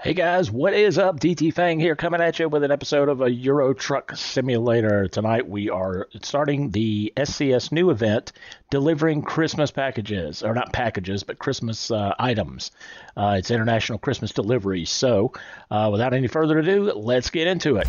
Hey guys, what is up? DT Fang here, coming at you with an episode of a Euro Truck Simulator. Tonight we are starting the SCS new event, delivering Christmas packages, or not packages, but Christmas items. It's International Christmas Deliveries. So, without any further ado, let's get into it.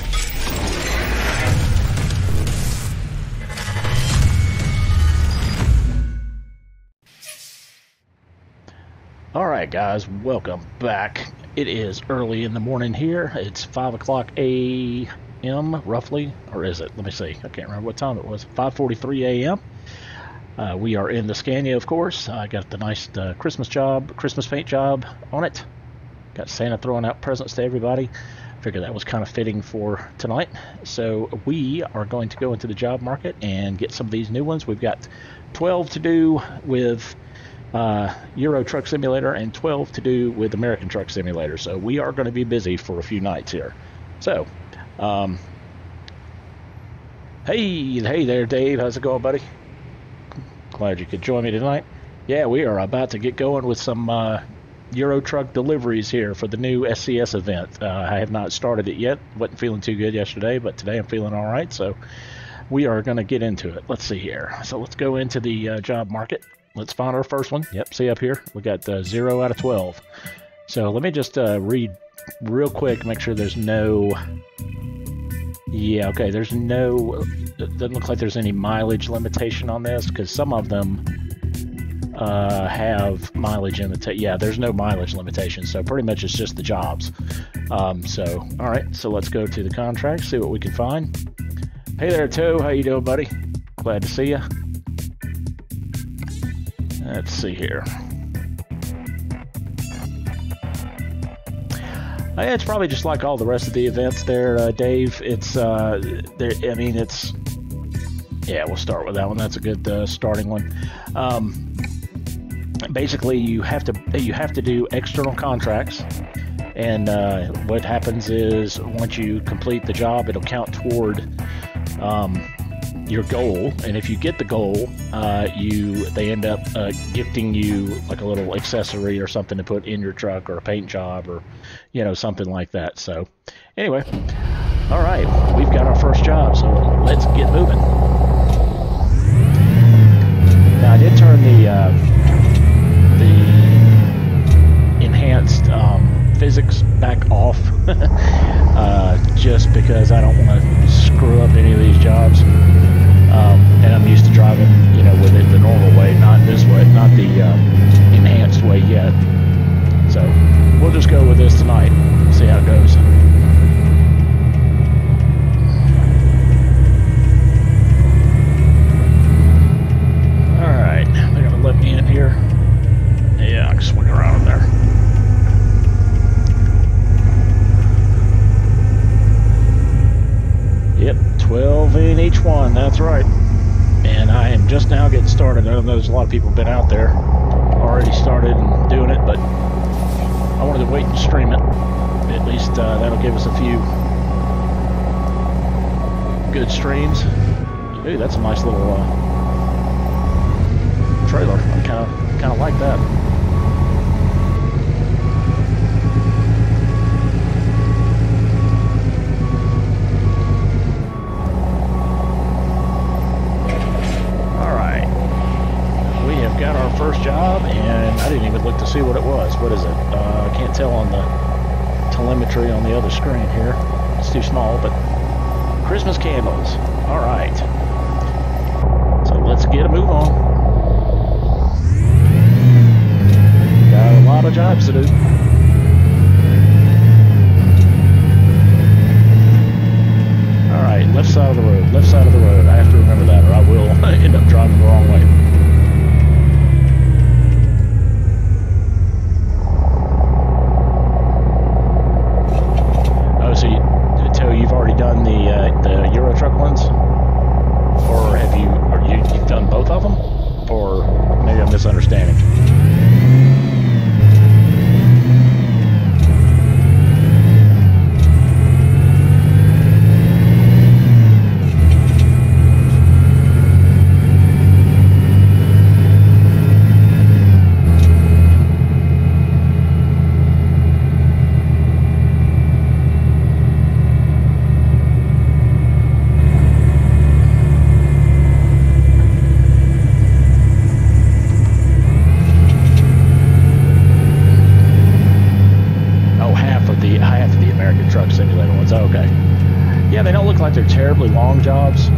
Alright guys, welcome back. It is early in the morning here. It's 5 o'clock a.m. roughly, or is it? Let me see. I can't remember what time it was. 5:43 a.m. We are in the Scania, of course. I got the nice Christmas paint job on it. Got Santa throwing out presents to everybody. Figured that was kind of fitting for tonight. So we are going to go into the job market and get some of these new ones. We've got 12 to do with Euro Truck Simulator and 12 to do with American Truck Simulator. So we are going to be busy for a few nights here. So, hey there, Dave. How's it going, buddy? Glad you could join me tonight. Yeah, we are about to get going with some Euro Truck deliveries here for the new SCS event. I have not started it yet. Wasn't feeling too good yesterday, but today I'm feeling all right. So we are going to get into it. Let's see here. So let's go into the job market. Let's find our first one. Yep, see up here, we got 0 out of 12. So let me just read real quick, make sure there's no... Yeah, okay, there's no... It doesn't look like there's any mileage limitation on this, because some of them have mileage in the... Yeah, there's no mileage limitation, so pretty much it's just the jobs. So, alright, so let's go to the contract, see what we can find. Hey there, Toe, how you doing, buddy? Glad to see you. Let's see here. It's probably just like all the rest of the events there, Dave. It's, I mean, it's... Yeah, we'll start with that one. That's a good starting one. Basically, you have to do external contracts, and what happens is once you complete the job, it'll count toward your goal, and if you get the goal, they end up gifting you like a little accessory or something to put in your truck, or a paint job, or something like that. So anyway, all right, we've got our first job, so let's get moving. Now I did turn the enhanced physics back off just because I don't want to screw up any of these jobs. And I'm used to driving, with it the normal way, not this way, not the enhanced way yet. So we'll just go with this tonight, see how it goes. All right, they're gonna let me in here. Yeah, I can swing around in there. Yep, 12 in each one, that's right. And I am just now getting started. I know there's a lot of people have been out there, already started and doing it, but I wanted to wait and stream it. At least that'll give us a few good streams. Ooh, that's a nice little trailer. I kind of like that. Got our first job, and I didn't even look to see what it was. What is it? I can't tell on the telemetry on the other screen here. It's too small, but Christmas candles. All right. So let's get a move on. Got a lot of jobs to do. All right, left side of the road. Left side of the road. I have to remember that, or I will end up driving the wrong way. You've already done the Euro Truck ones, or have you've done both of them, or maybe I'm misunderstanding. Yeah, they don't look like they're terribly long jobs.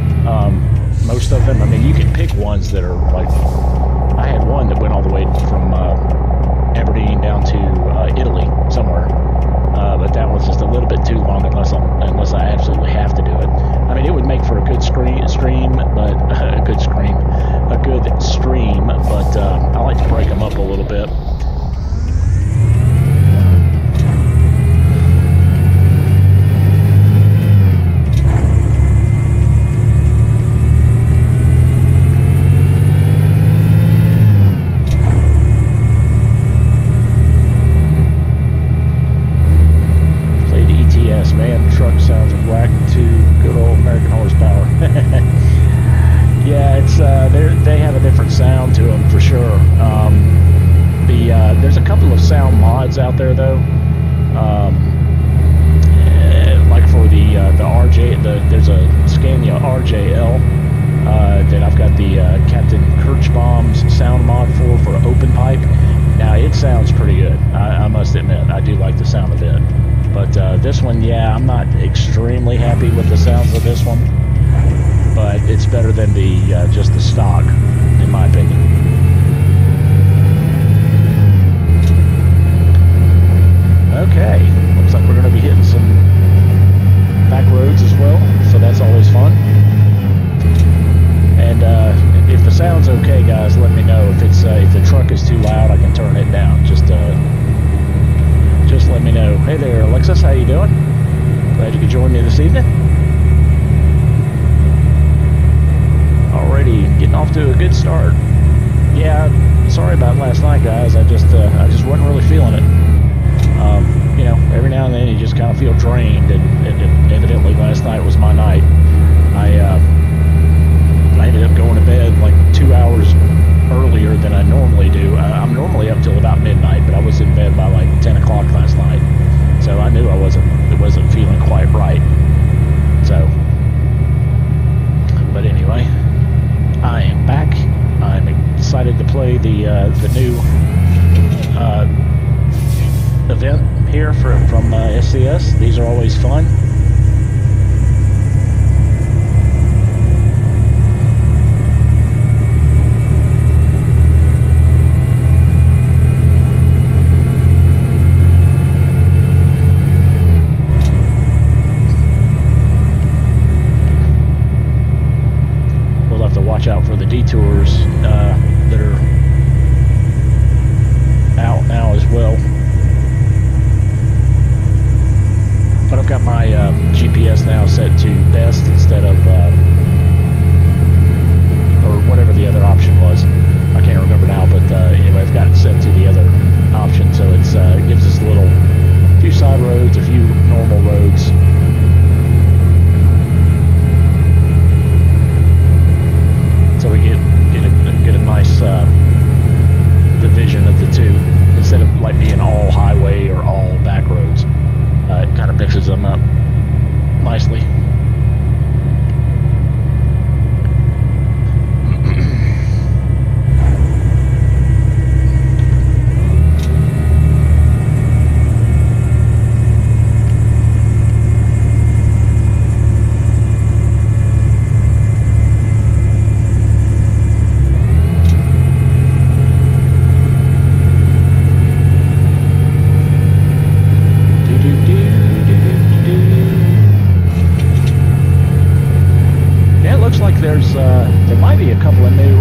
Most of them. I mean, you can pick ones that are like. I had one that went all the way from Aberdeen down to Italy somewhere, but that was just a little bit too long unless I absolutely have to do it. I mean, it would make for a good stream, but a good stream. But I like to break them up a little bit. Man, truck sounds whack to good old American horsepower. Yeah, it's they have a different sound to them for sure. There's a couple of sound mods out there though. Like for the RJ, there's a Scania RJL that I've got the Captain Kirchbaum's sound mod for open pipe. Now it sounds pretty good. I must admit, I do like the sound of it. But this one, yeah, I'm not extremely happy with the sounds of this one. But it's better than the just the stock, in my opinion. Okay, looks like we're going to be hitting some back roads as well, so that's always fun. And if the sound's okay, guys, let me know. If the truck is too loud, I can turn it down. Just let me know. Hey there, Alexis, how you doing? Glad you could join me this evening. Alrighty, getting off to a good start. Yeah, sorry about last night, guys. I just wasn't really feeling it. You know, every now and then you just kind of feel drained, and evidently last night was my night. I ended up going to bed like 2 hours earlier than I normally do. I'm normally up till about midnight, but I was in bed by like 10 o'clock last night, so I knew it wasn't feeling quite right. So, but anyway, I am back. I'm excited to play the new event here from SCS. These are always fun. Watch out for the detours that are out now as well. But I've got my GPS now set to best instead of or whatever the other option was. I can't remember now, but anyway, I've got it set to the other option, so it gives us a few side roads, a few normal roads. So we get a nice division of the two instead of like being all highway or all back roads. It kind of mixes them up nicely. There might be a couple of new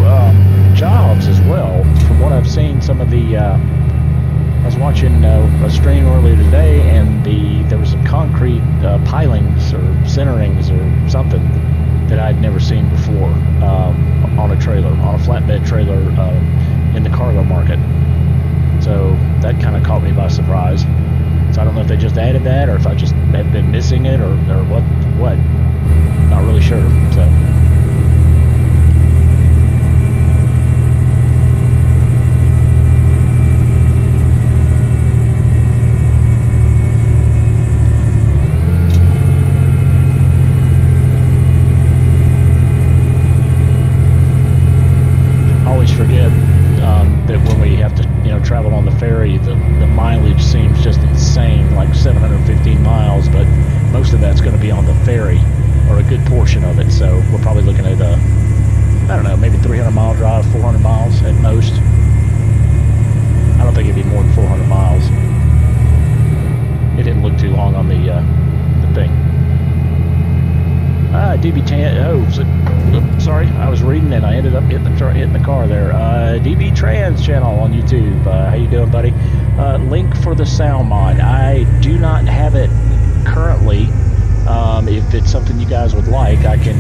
jobs as well. From what I've seen, some of the I was watching a stream earlier today, and there was some concrete pilings or centerings or something that I'd never seen before on a trailer, on a flatbed trailer in the cargo market. So that kind of caught me by surprise. So I don't know if they just added that, or if I just have been missing it, or what. Not really sure. So. Forget that when we have to, travel on the ferry, the mileage seems just insane, like 715 miles, but most of that's going to be on the ferry. vary, or a good portion of it. So we're probably looking at I don't know, maybe 300-mile drive, 400 miles at most. I don't think it'd be more than 400 miles. It didn't look too long on the thing. Sorry, I was reading and I ended up hitting the car there. DB Trans channel on YouTube. How you doing, buddy? Link for the sound mod. I do not have it currently. If it's something you guys would like, I can.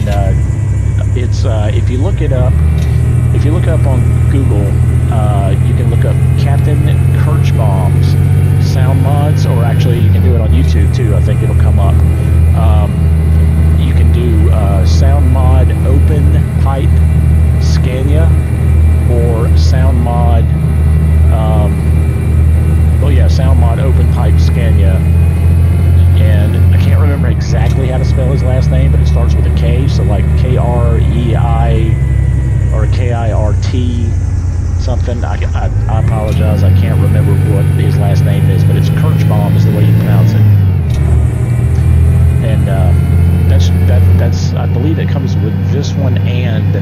If you look it up, if you look up on Google, you can look up Captain Kirchbaum's sound mods, or actually you can do it on YouTube too. I think it'll come up. You can do sound mod open pipe Scania, or sound mod. Sound mod open pipe Scania. And I can't remember exactly how to spell his last name, but it starts with a K, so like Krei or Kirt something. I apologize, I can't remember what his last name is, but it's Kirchbaum is the way you pronounce it. And that's I believe it comes with this one and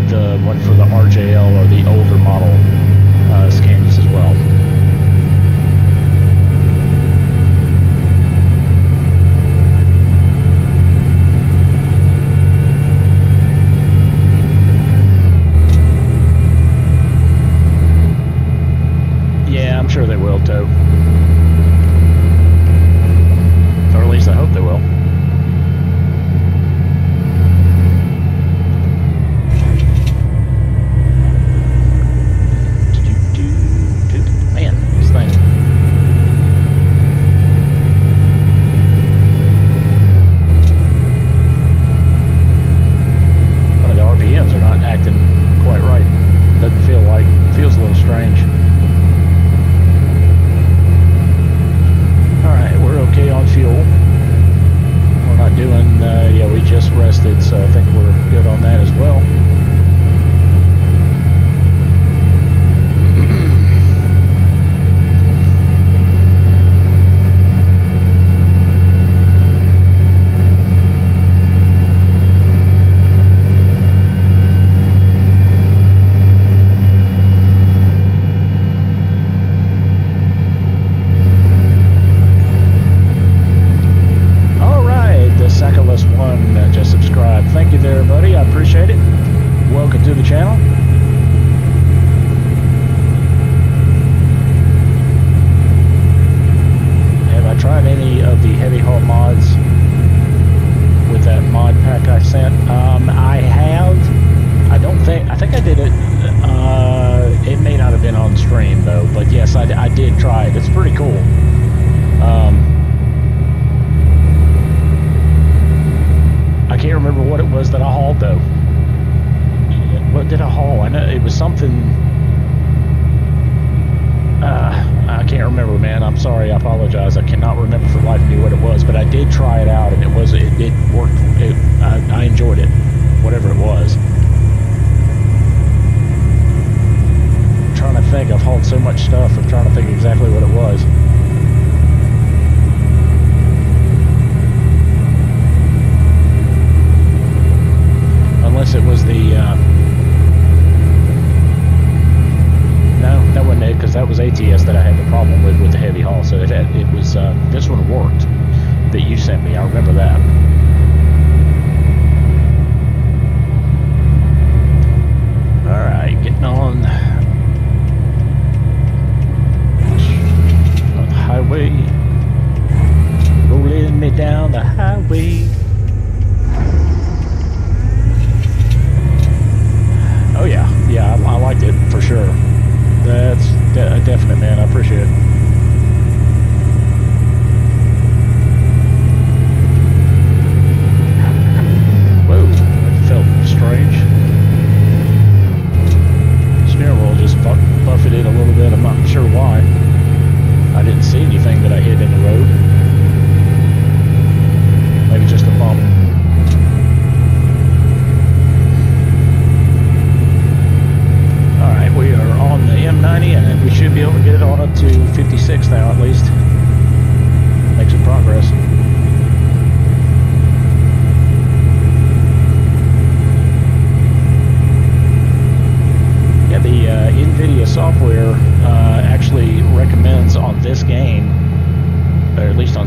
the one for the RJL or the older model Scanias as well. I'm sure they will too. Or at least I hope they will. Man, this thing. One of the RPMs are not acting quite right. Doesn't feel like, feels a little strange. Okay on fuel. We're not doing, we just rested, so I think we're good on that as well. Just subscribe. Thank you there, buddy. I appreciate it. Welcome to the channel. Have I tried any of the heavy haul mods with that mod pack I sent? I have. I think I did it. It may not have been on stream though, but yes, I did try it. It's pretty cool. I can't remember what it was that I hauled though. What did I haul? I know it was something. I can't remember, man. I'm sorry. I apologize. I cannot remember for life of me what it was, but I did try it out, and it worked. I enjoyed it, whatever it was. I'm trying to think. I've hauled so much stuff. I'm trying to think exactly what it was. Unless it was the no, that wasn't it, because that was ATS that I had the problem with the heavy haul. So it was this one worked that you sent me. I remember that.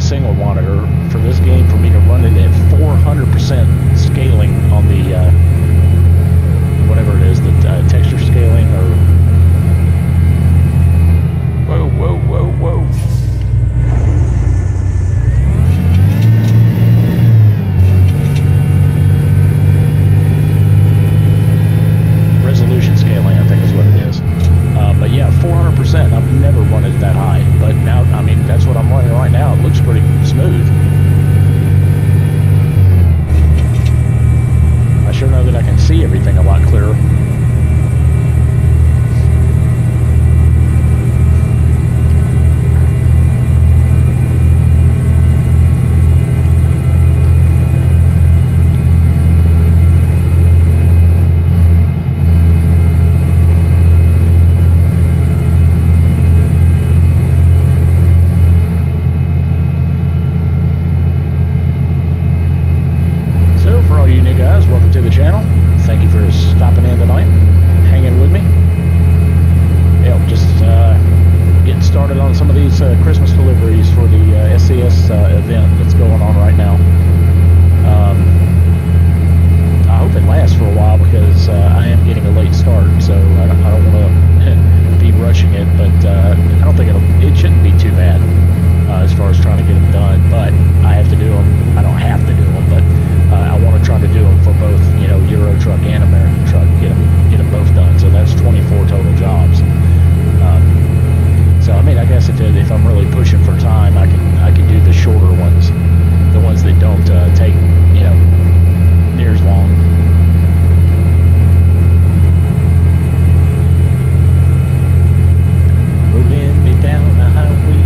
one single monitor for this game for me to run it at 400% scaling on the whatever it is, the texture scaling or whoa. Resolution scaling, I think is what it is. But yeah, 400%. I've never run it that high. But now, I mean, that's what I'm running right now. It looks pretty smooth. I sure know that I can see everything a lot clearer. Christmas deliveries for the SCS event that's going on right now. I hope it lasts for a while because I am getting a late start, so I don't want to be rushing it, but I don't think it shouldn't be too bad as far as trying to get them done, but I have to do them. I don't have to do them, but I want to try to do them for both, Euro Truck and American Truck, get them both done, so that's 24 total jobs. So I mean, I guess if I'm really pushing for time, I can do the shorter ones, the ones that don't take near as long. Rolling me down the highway.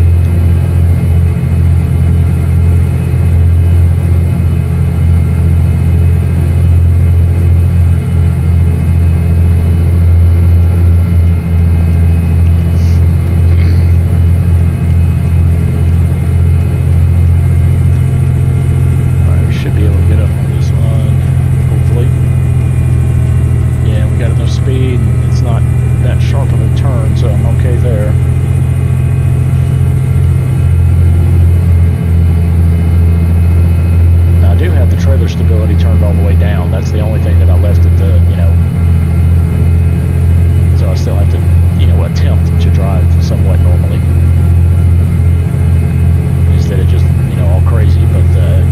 Stability turned all the way down. That's the only thing that I left at the, so I still have to, attempt to drive somewhat normally instead of just, all crazy. But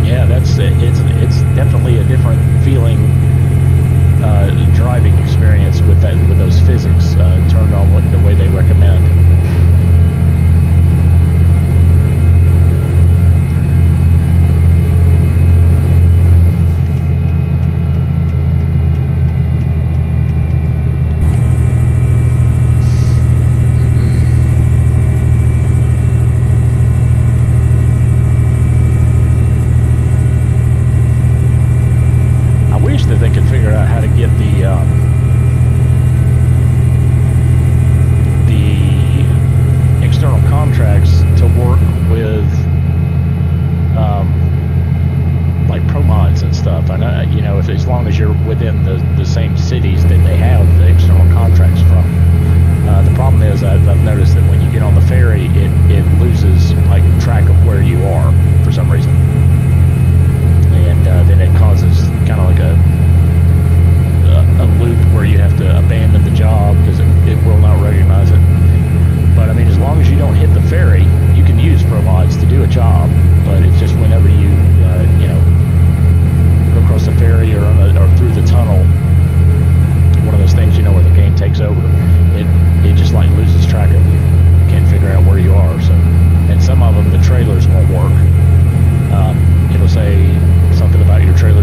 yeah, it's definitely a different feeling driving experience with those physics turned on the way they recommend. That they could figure out how to get the external contracts to work with like pro mods and stuff. I know, if as long as you're within the same cities that they have the external contracts from. The problem is I've noticed that when you get on the ferry, it loses like track of where you are for some reason, and then it causes kind of like a loop where you have to abandon the job because it will not recognize it. But I mean, as long as you don't hit the ferry, you can use pro mods to do a job. But it's just whenever you go across the ferry or through the tunnel, one of those things where the game takes over, it just like loses track of you. Can't figure out where you are. So, and some of them the trailers won't work. It'll say something about your trailer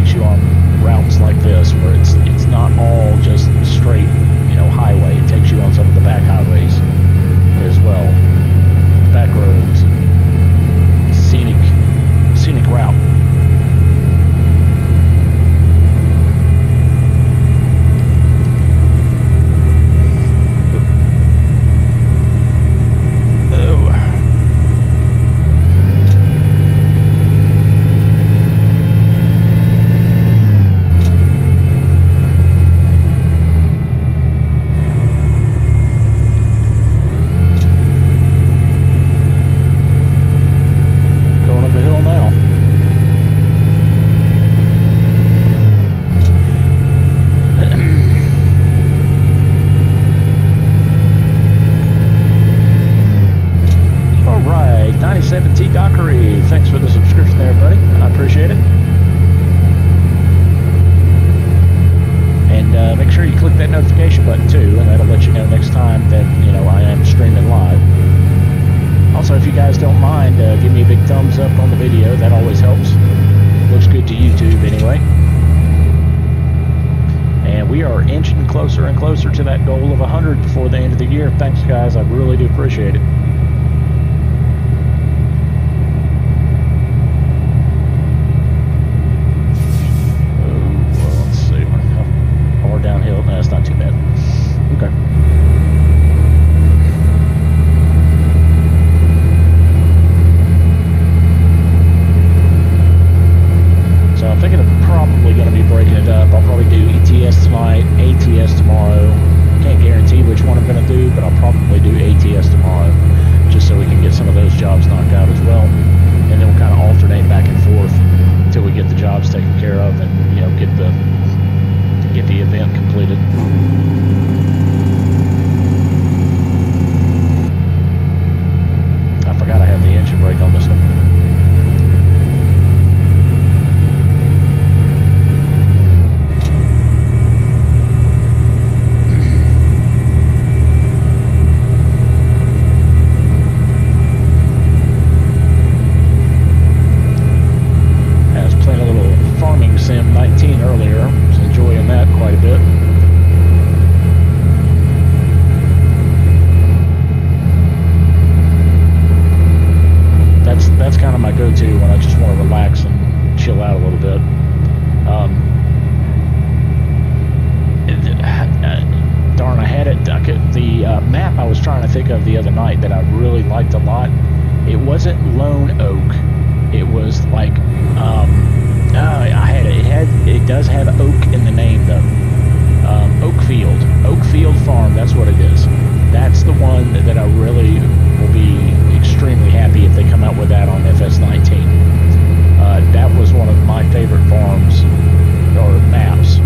takes you on routes like this, where it's not all just straight, highway. It takes you on some of the back highways as well, back roads, scenic route. Thanks for the subscription there, buddy. I appreciate it. And make sure you click that notification button too, and that'll let you know next time that I am streaming live. Also, if you guys don't mind, give me a big thumbs up on the video. That always helps. Looks good to YouTube anyway. And we are inching closer and closer to that goal of 100 before the end of the year. Thanks, guys. I really do appreciate it. Downhill. No, that's not too bad. Okay. So I'm thinking of probably going to be breaking it up. I'll probably do ETS tonight, ATS tomorrow. Can't guarantee which one I'm going to do, but I'll probably do ATS tomorrow, just so we can get some of those jobs knocked out as well. And then we'll kind of alternate back and forth until we get the jobs taken care of and get the event completed. I forgot I had the engine brake on this one. I was playing a little Farming Sim 19 earlier. Enjoying that quite a bit. That's kind of my go-to when I just want to relax and chill out a little bit. Darn, I had it. The map I was trying to think of the other night that I really liked a lot. It wasn't Lone Oak. It was like I had it. It does have oak in the name though. Oakfield Farm. That's what it is. That's the one that I really will be extremely happy if they come out with that on FS19. That was one of my favorite farms or maps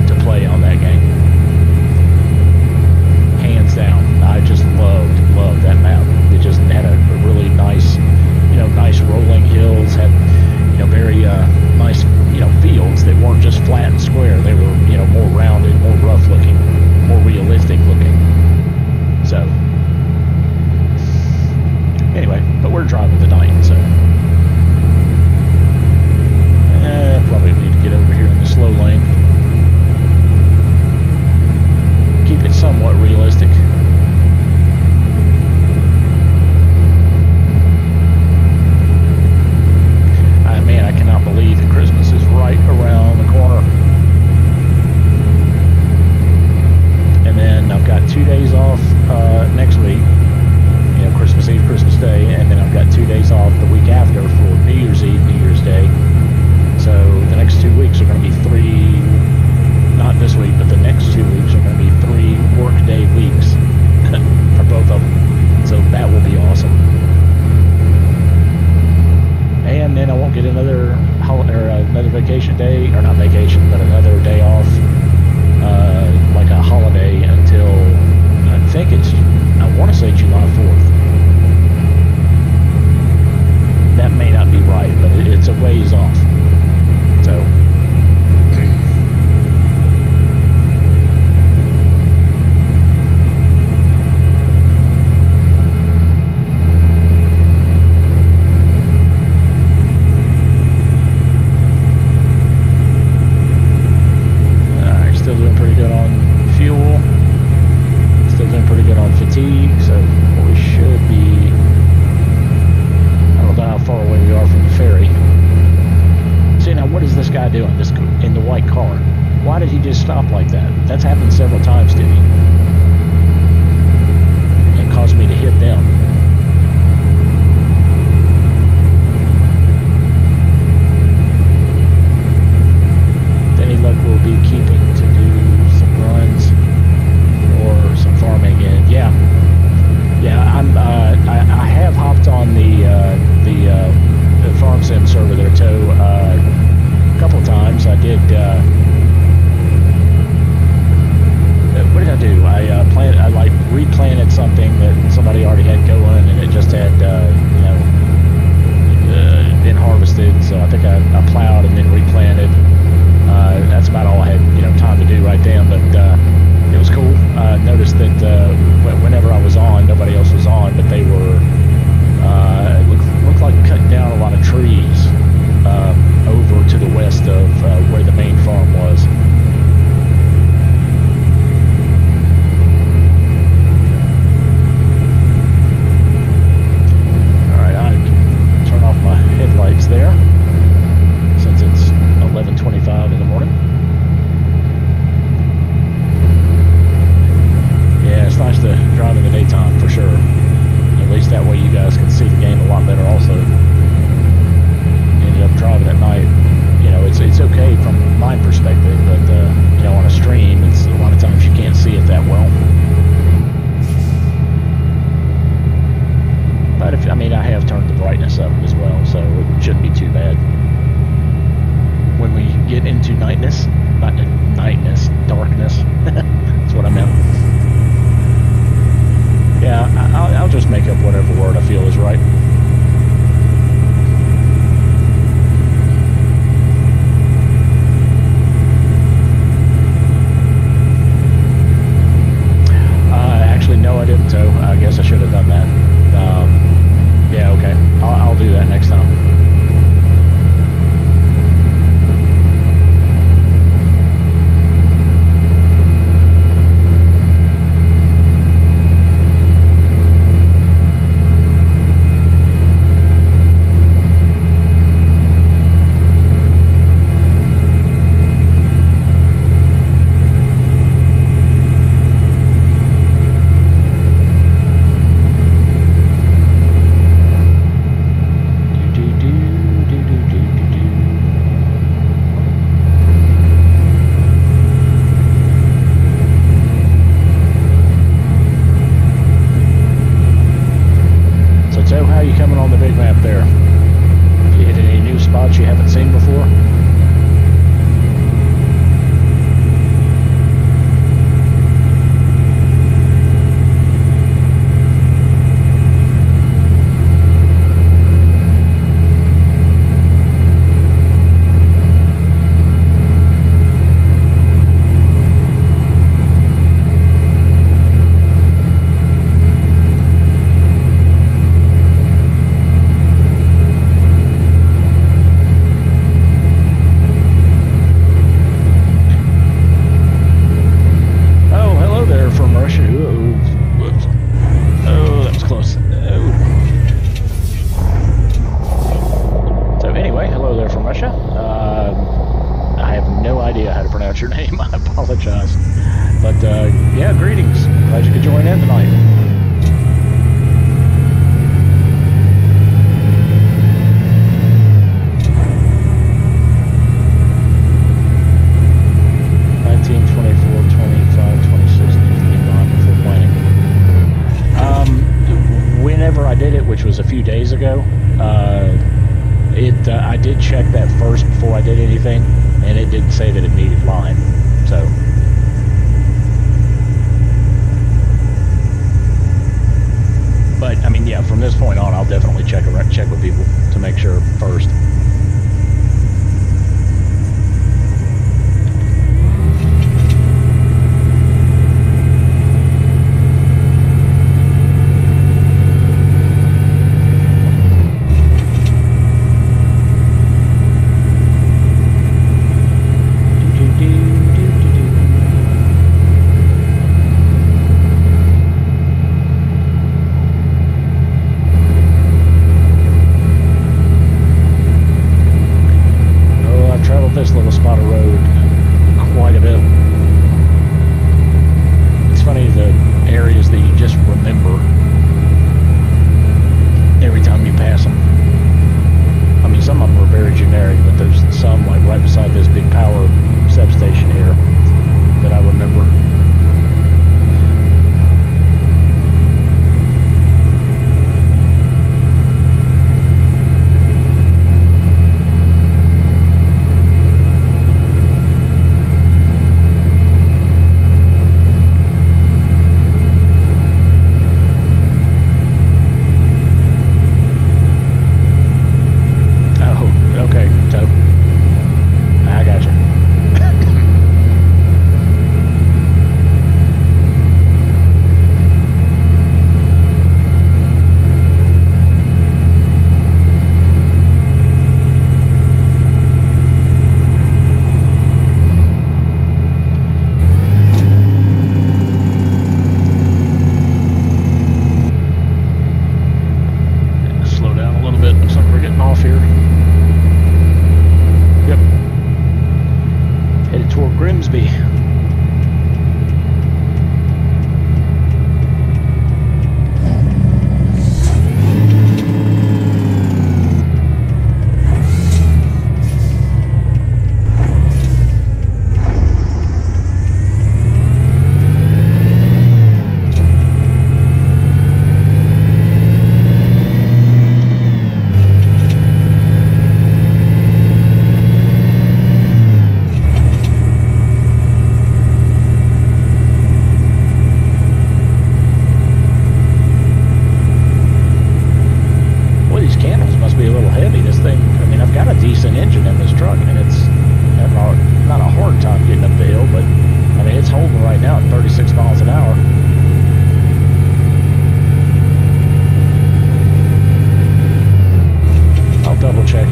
to play on that game. Hands down. I just loved that map. It just had a really nice, nice rolling hills. Had very nice, fields that weren't just flat and square. They were, more rounded, more rough looking, more realistic looking. So, anyway, but we're driving tonight, so probably need to get over here in the slow lane. Keep it somewhat realistic. Man, I cannot believe that Christmas is right around the corner. And then I've got 2 days off next week. Christmas Eve, Christmas Day, and then I've got 2 days off the week after for New Year's Eve, New Year's Day. So the next 2 weeks are going to be not this week, but the next 2 weeks are going to be 3 workday weeks for both of them. So that will be awesome. And then I won't get another vacation day, or not vacation, but another day off, like a holiday until I want to say July 4th. That may not be right, but it's a ways off. So. think I plowed and then replanted. That's about all I had, time to do right then. But it was cool. Noticed that whenever I was on, nobody else was on, but they were looked like cutting down a lot of trees over to the west of where the main farm was. Headlights there, since it's 11:25 in the morning. Yeah, it's nice to drive in the daytime for sure. At least that way you guys can see the game a lot better also. Ended up driving at night. It's okay from my perspective, but on a stream, it's a lot of times you can't see it that well. But I have turned the brightness up as well, so it shouldn't be too bad. When we get into darkness, that's what I meant. Yeah, I'll just make up whatever word I feel is right. Actually, no, I didn't, so I guess I should have done that. Yeah, okay. I'll do that next time. You haven't seen before? Your name. I apologize. But yeah, greetings. Glad you could join in tonight. Whenever I did it, which was a few days ago, I did check that first before I did anything, and it didn't say that it needed line. So, but yeah, from this point on, I'll definitely check with people to make sure first.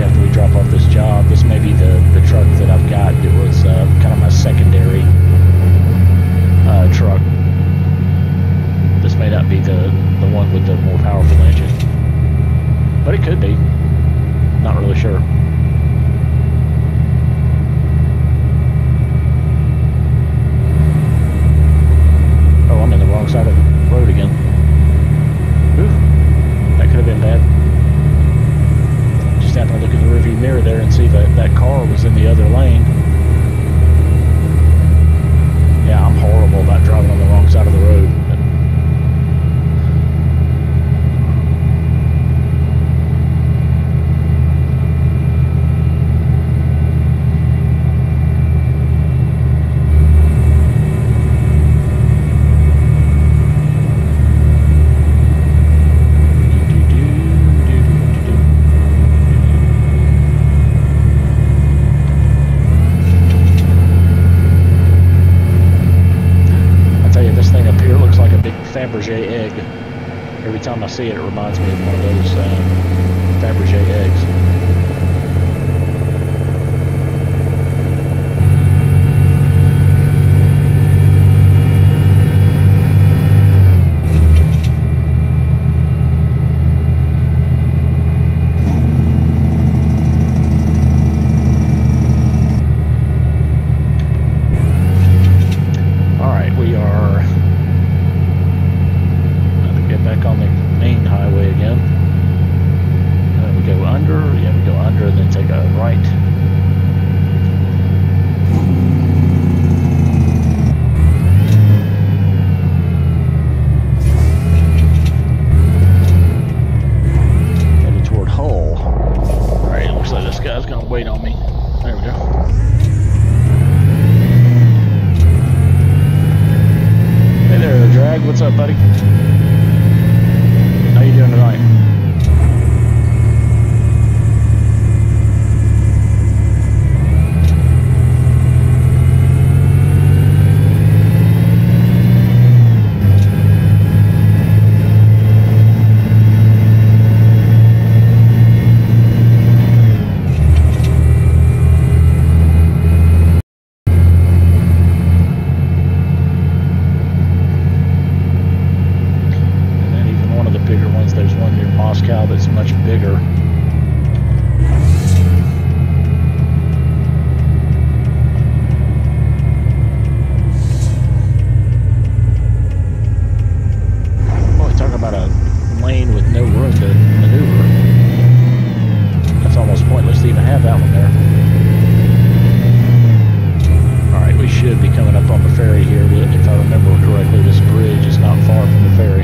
after we drop off this job. This may be the truck that I've got. It was kind of my secondary truck. This may not be the one with the more powerful engine, but it could be. Not really sure. Oh, I'm in the wrong side of the road again. Ooh, that could have been bad. Just happened to look in the rearview mirror there and see that that car was in the other lane. Yeah, I'm horrible about driving on the wrong side of the road. Fabergé egg. Every time I see it, it reminds me of one of those Fabergé eggs. All right, we are on the main highway again. We go under, yeah, we go under and then take a right. Headed toward Hull. Alright, it looks like this guy's gonna wait on me. There we go. Hey there, Drag, what's up, buddy? How you doing tonight? There's one near Moscow that's much bigger. Boy, talk about a lane with no room to maneuver. That's almost pointless to even have that one there. Alright, we should be coming up on the ferry here. If I remember correctly, this bridge is not far from the ferry.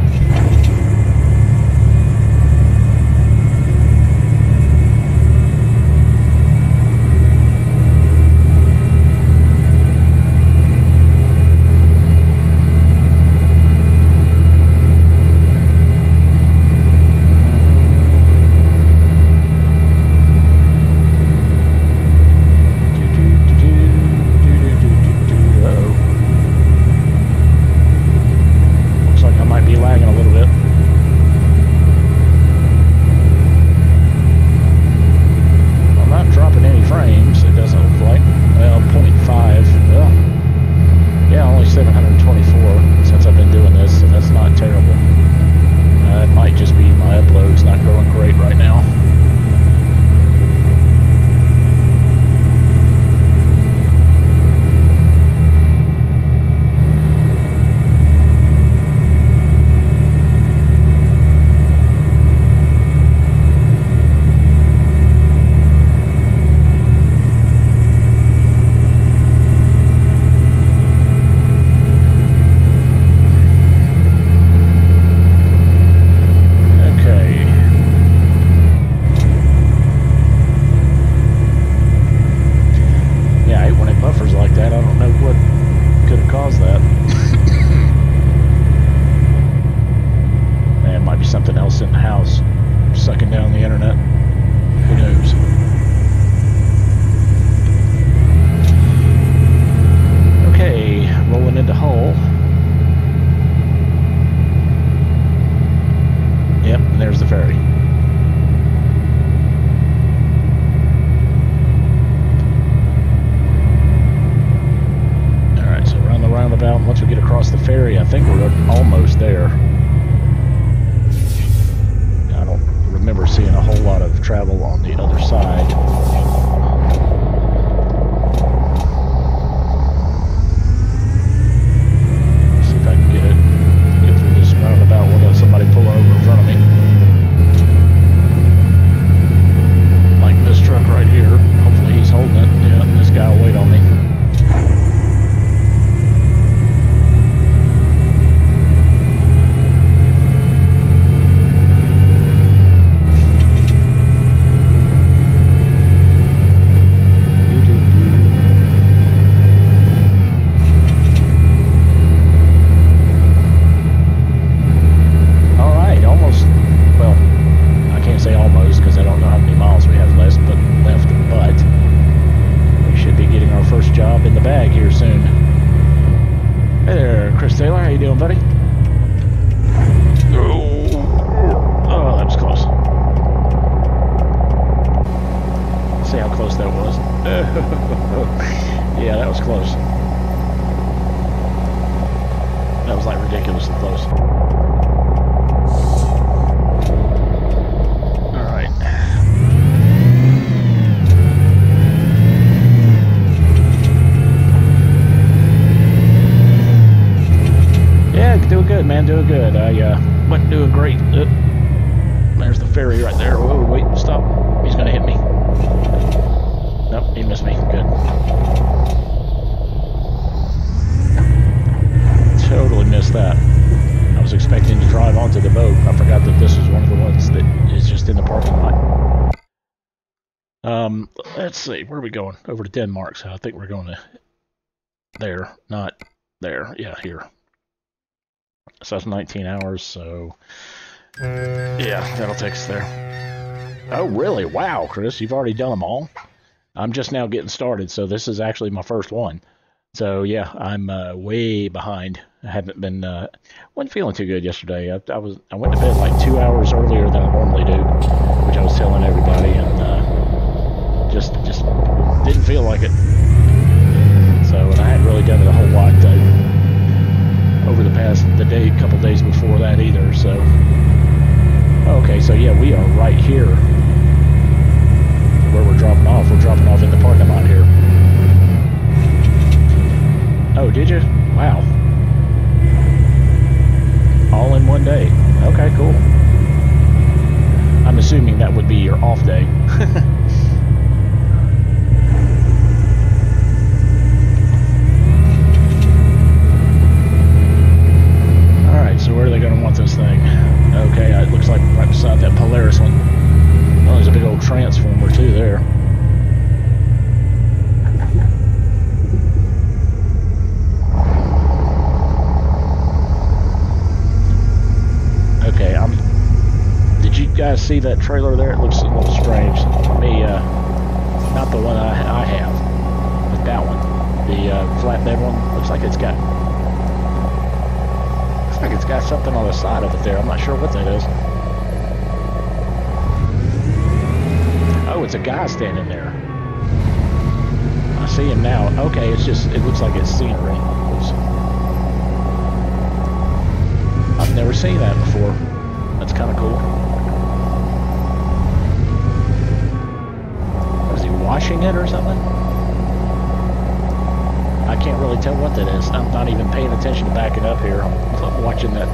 other side. See if I can get through this roundabout without somebody pulling over in front of me. Like this truck right here. Hopefully he's holding it. Yeah, this guy will wait on me. Yeah, that was close. That was like ridiculously close. Alright. Yeah, doing good, man, doing good. I wasn't doing great. There's the ferry right there. Whoa, wait, stop. He's gonna hit me. Nope, he missed me. Good. Totally missed that. I was expecting to drive onto the boat. I forgot that this was one of the ones that is just in the parking lot. Let's see. Where are we going? Over to Denmark. So I think we're going to there, not there. Yeah, here. So that's 19 hours. So yeah, that'll take us there. Oh, really? Wow, Chris, you've already done them all? I'm just now getting started, so this is actually my first one. So yeah, I'm way behind. I haven't been, wasn't feeling too good yesterday. I went to bed like 2 hours earlier than I normally do, which I was telling everybody, and just didn't feel like it. So, and I hadn't really done it a whole lot over the couple days before that either. So, okay, so yeah, we are right here. Where we're dropping off. We're dropping off in the parking lot here. Oh, did you? Wow. All in one day. Okay, cool. I'm assuming that would be your off day. Alright, so where are they going to want this thing? Okay, it looks like right beside that Polaris one. Oh, there's a big old transformer too there. Okay, did you guys see that trailer there? It looks a little strange. Let me, not the one I have, but that one. The flatbed one. Looks like it's got something on the side of it there. I'm not sure what that is. Oh, it's a guy standing there. I see him now. Okay, it looks like it's scenery. Oops. I've never seen that before. That's kind of cool. Was he washing it or something? I can't really tell what that is. I'm not even paying attention to backing up here. I'm watching that.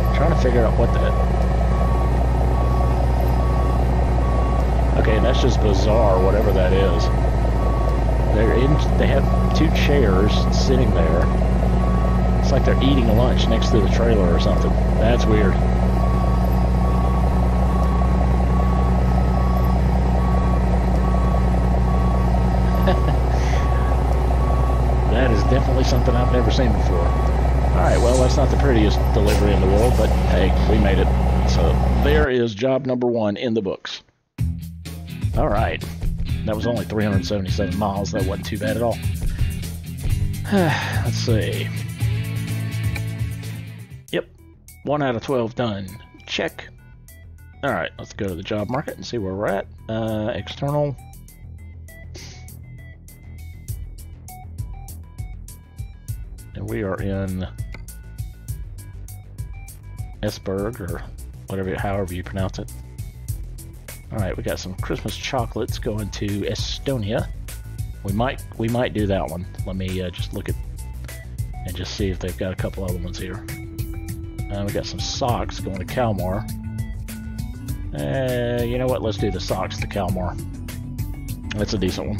I'm trying to figure out what that. Okay, that's just bizarre, whatever that is. They have two chairs sitting there. It's like they're eating lunch next to the trailer or something. That's weird. That is definitely something I've never seen before. Alright, well, that's not the prettiest delivery in the world, but hey, we made it. So there is job number 1 in the books. Alright, that was only 377 miles. That wasn't too bad at all. Let's see. Yep, 1 out of 12 done. Check. Alright, let's go to the job market and see where we're at. External. And we are in Esberg, or whatever, however you pronounce it. All right, we got some Christmas chocolates going to Estonia. We might do that one. Let me just look at and just see if they've got a couple other ones here. We got some socks going to Kalmar. You know what? Let's do the socks to Kalmar. That's a decent one.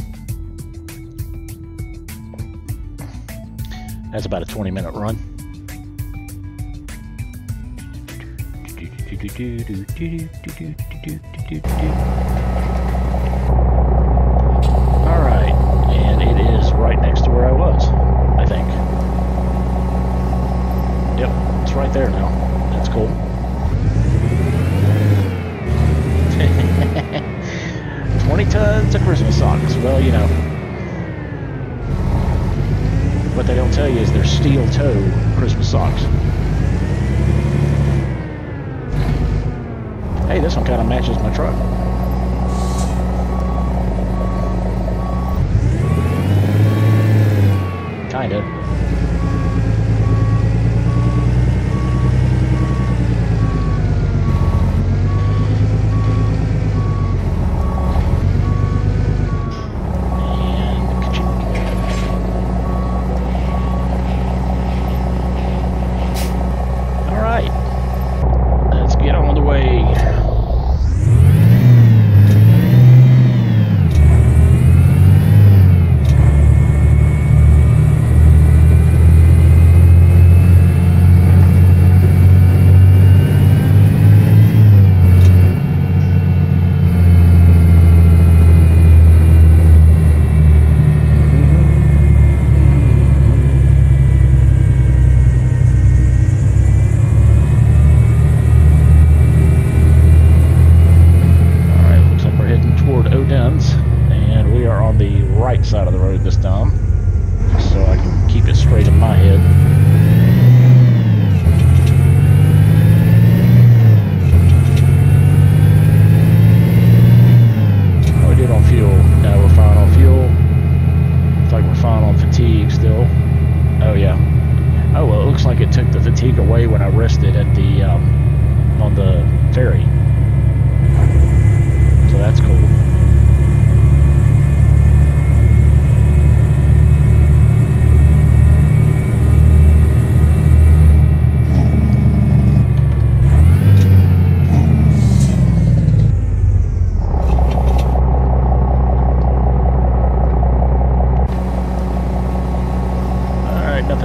That's about a 20-minute run. Alright, and it is right next to where I was, I think. Yep, it's right there now. That's cool. 20 tons of Christmas socks. Well, you know. What they don't tell you is they're steel toe Christmas socks. Hey, this one kind of matches my truck. Kinda. Side of the road this time, so I can keep it straight in my head. How we did on fuel? No, we're fine on fuel. Looks like we're fine on fatigue still. Oh yeah. Oh well, it looks like it took the fatigue away when I rested at the on the ferry. So that's cool.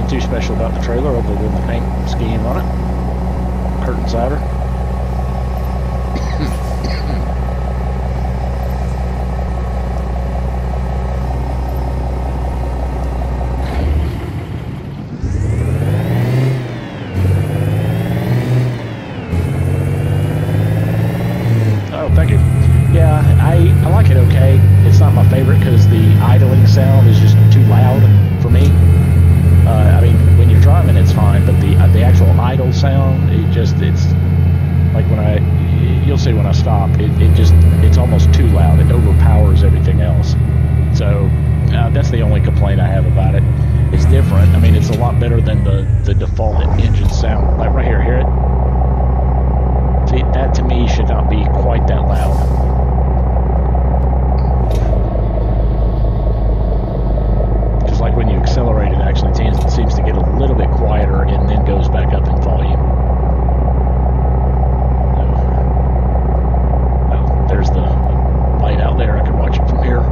Too special about the trailer other than the paint scheme on it. Curtain cider. Oh, thank you. Yeah, I like it okay. It's not my favorite because the idling sound is just too loud for me. I mean, when you're driving, it's fine, but the actual idle sound, it's like you'll see when I stop, it's almost too loud. It overpowers everything else. So that's the only complaint I have about it. It's different. I mean, it's a lot better than the default engine sound. Like right here, hear it? See, that to me should not be quite that loud. Like when you accelerate, it actually seems to get a little bit quieter and then goes back up in volume. Oh, there's the light out there. I can watch it from here.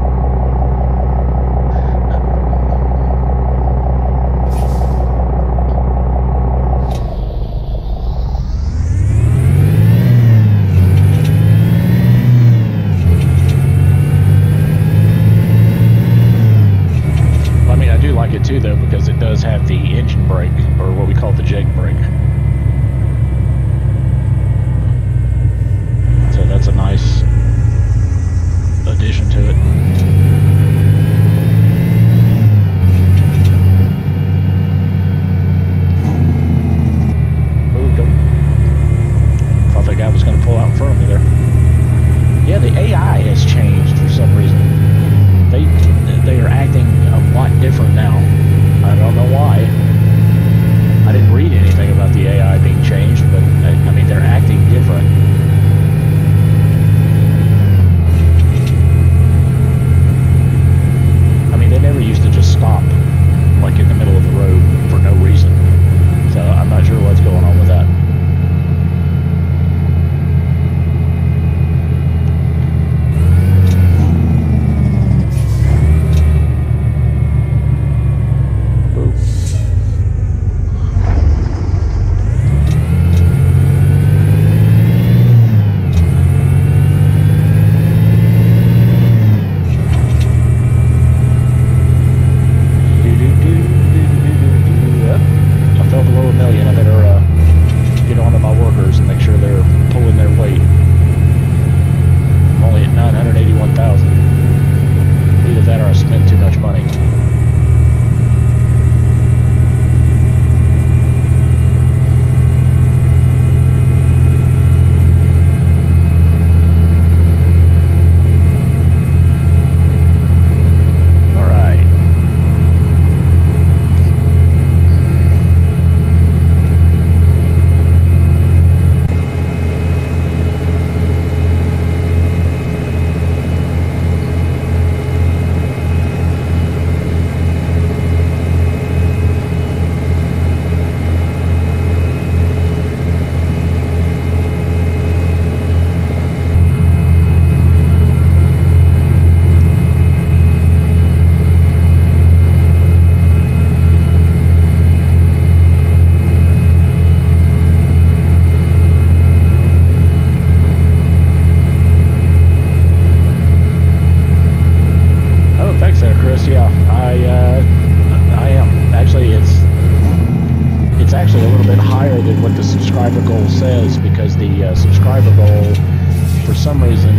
subscriber goal says, because the subscriber goal, for some reason,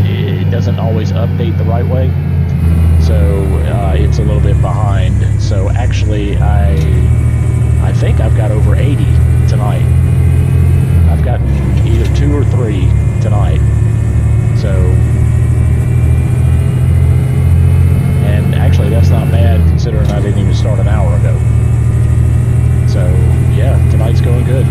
it doesn't always update the right way. So it's a little bit behind. So actually, I think I've got over 80 tonight. I've gotten either 2 or 3 tonight. So, and actually that's not bad considering I didn't even start an hour ago. So yeah, tonight's going good.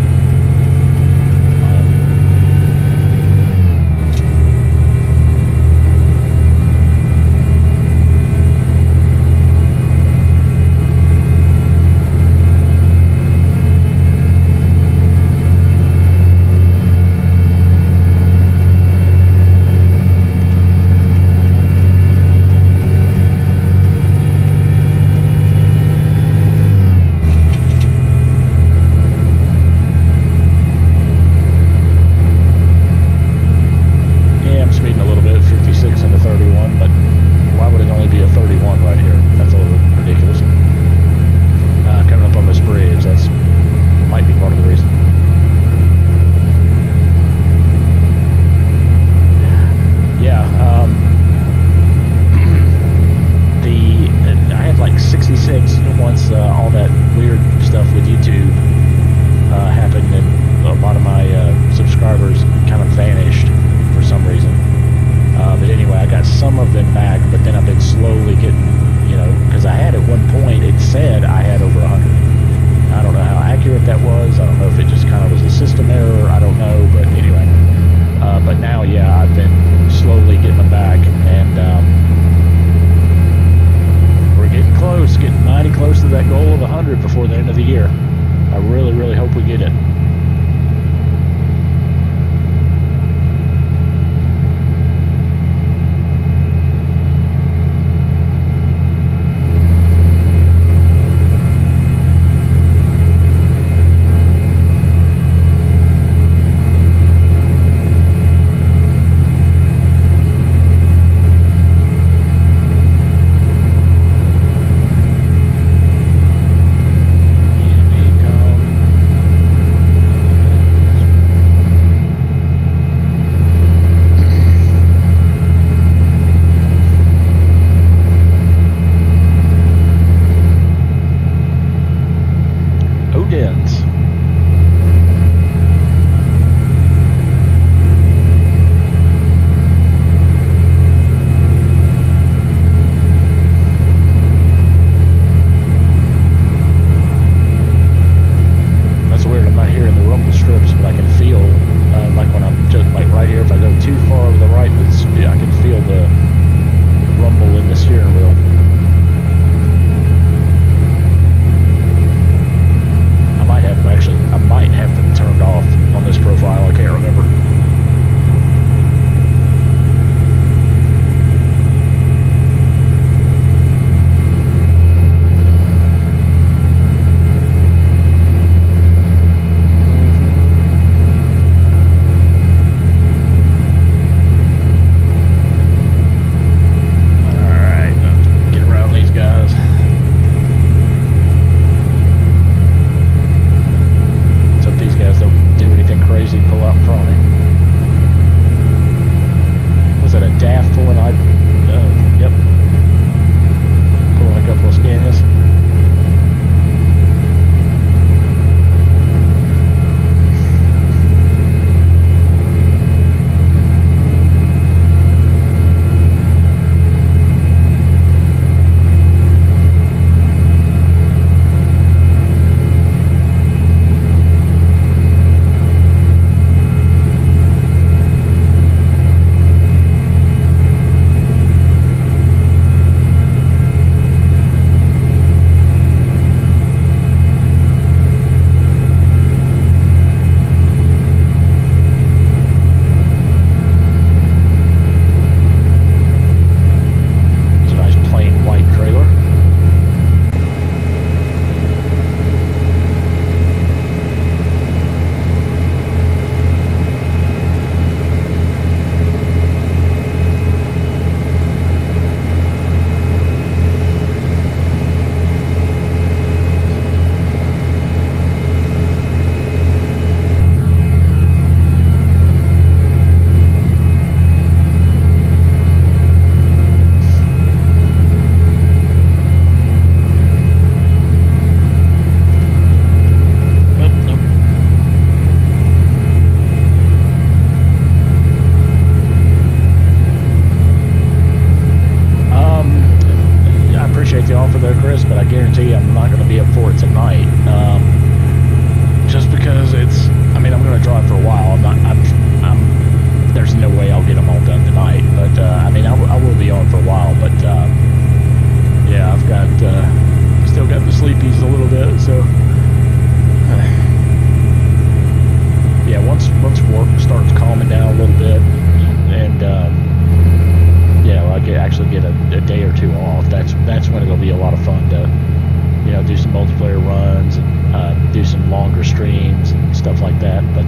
stuff like that. But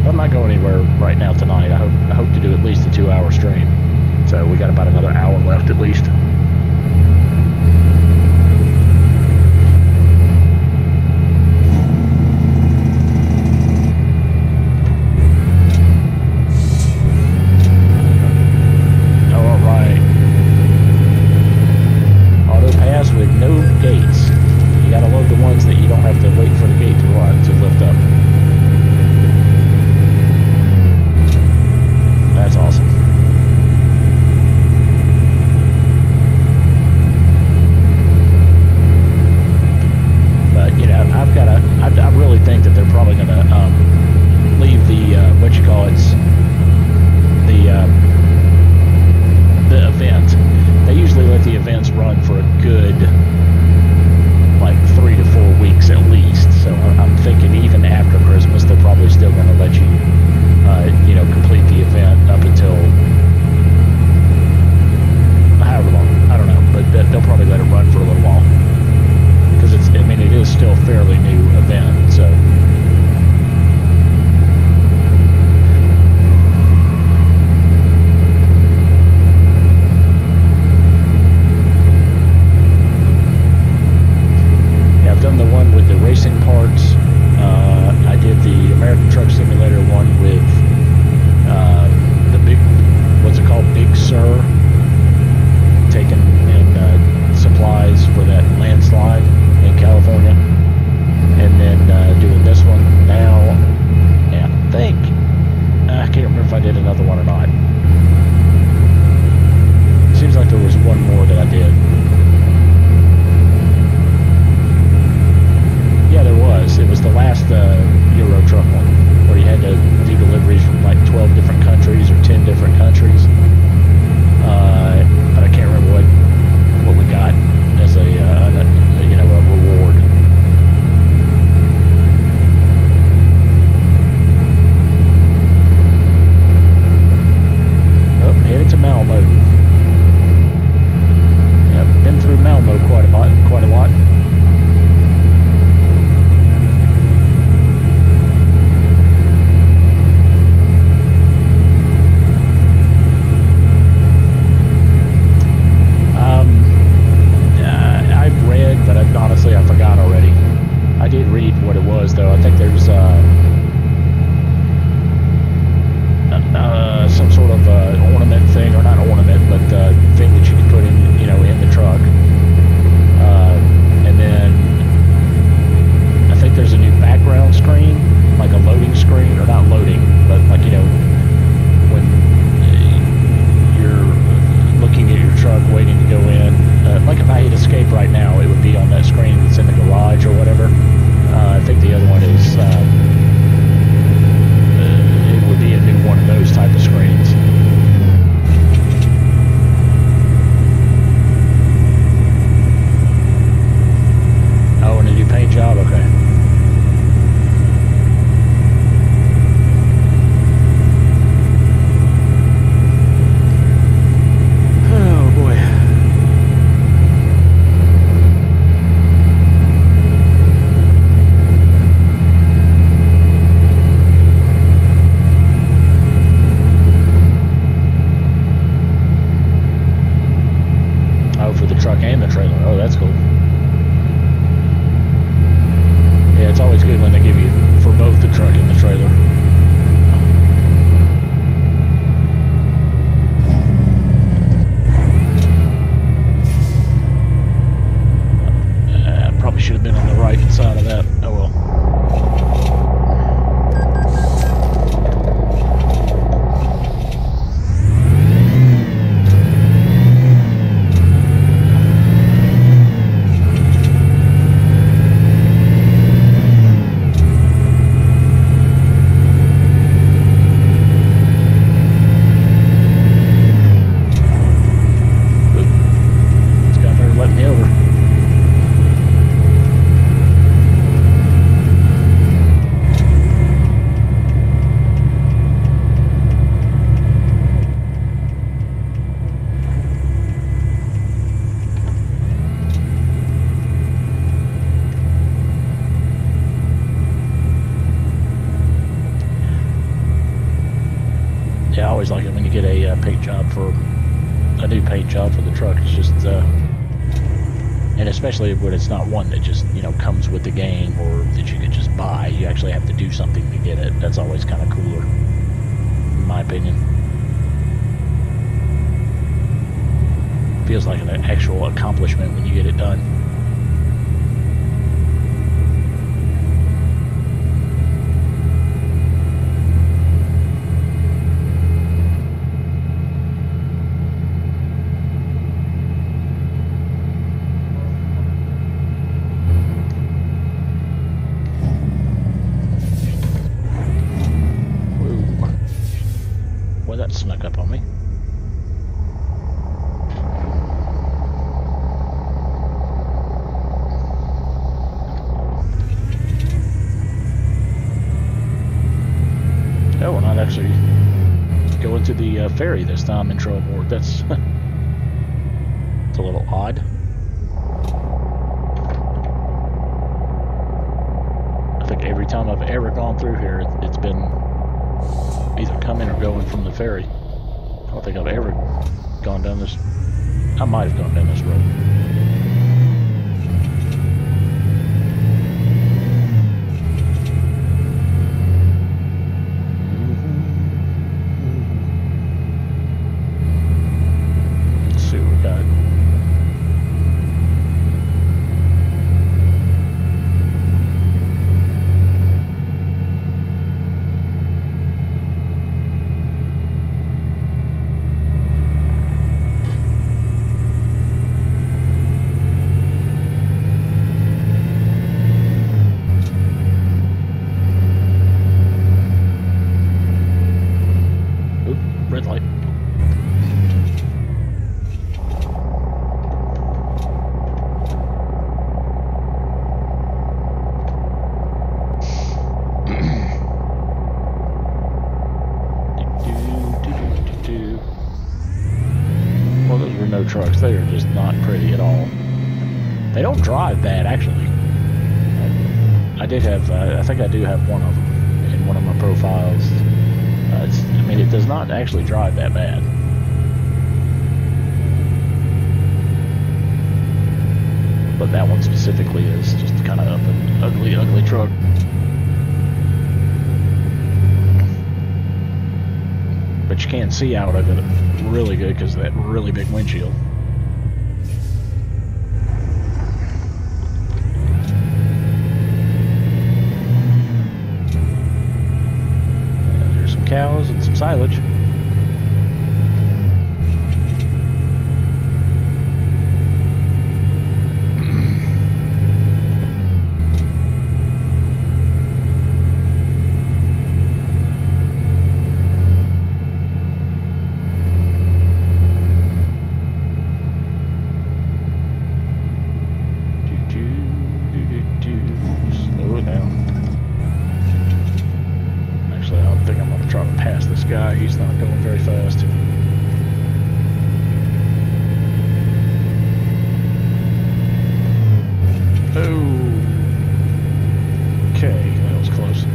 I'm not going anywhere right now tonight. I hope to do at least a 2-hour stream. So we got about another hour left at least. With no gates. You gotta load the ones that you don't have to wait for the gate to run to lift up. That's awesome. when you get a paint job for a new paint job for the truck. It's just, and especially when it's not one that just, you know, comes with the game or that you could just buy. You actually have to do something to get it. That's always kind of cooler, in my opinion. Feels like an actual accomplishment when you get it done. Well, that snuck up on me. Oh, we're not actually going to the ferry this time in Trelleborg. That's it's a little odd. I think every time I've ever gone through here, it's been either coming or going from the ferry. I don't think I've ever gone down this. I might have gone down this road. Let's see what we got. Red light. Well, those were no trucks. They are just not pretty at all. They don't drive bad, actually. I did have, I think I do have one of them in one of my profiles. I mean, it does not actually drive that bad. But that one specifically is just kind of an ugly, ugly truck. But you can see out of it really good because of that really big windshield. Cows and some silage. Slow it down. Actually, I don't think I'm going to try to pass this guy. He's not going very fast. Oh. Okay, that was close.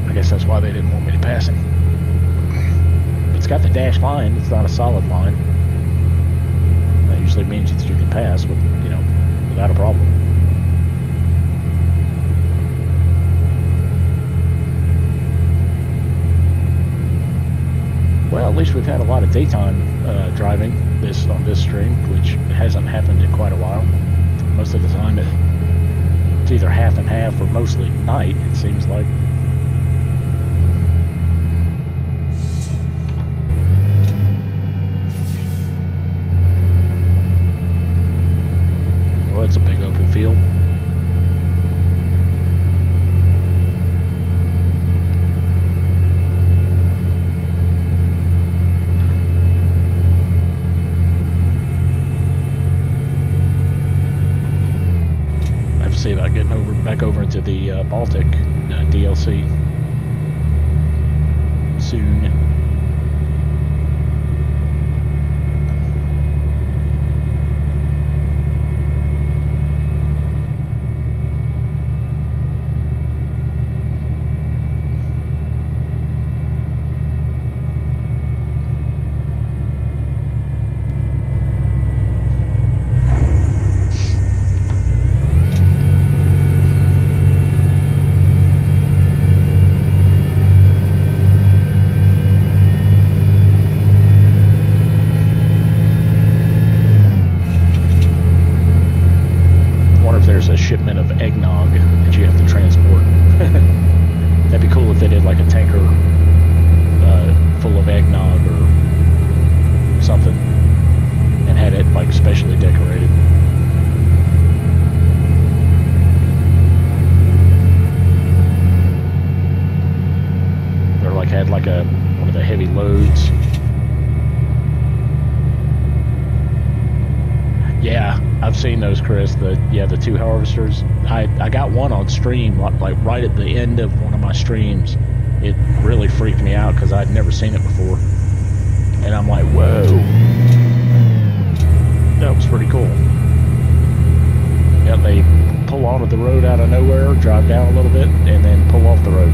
I guess that's why they didn't want me to pass him. It's got the dashed line. It's not a solid line. That usually means that you can pass with, you know, without a problem. Well, at least we've had a lot of daytime driving on this stream, which hasn't happened in quite a while. Most of the time it's either half and half or mostly night, it seems like. Well, it's a big open field. See about getting back over into the Baltic DLC soon. they did like a tanker full of eggnog or something, and had it like specially decorated. Or like had like one of the heavy loads. Yeah, I've seen those, Chris. The two harvesters. I got one on stream, like right at the end of one of my streams. It really freaked me out because I'd never seen it before, and I'm like, whoa, that was pretty cool. Yeah, they pull onto the road out of nowhere, drive down a little bit, and then pull off the road.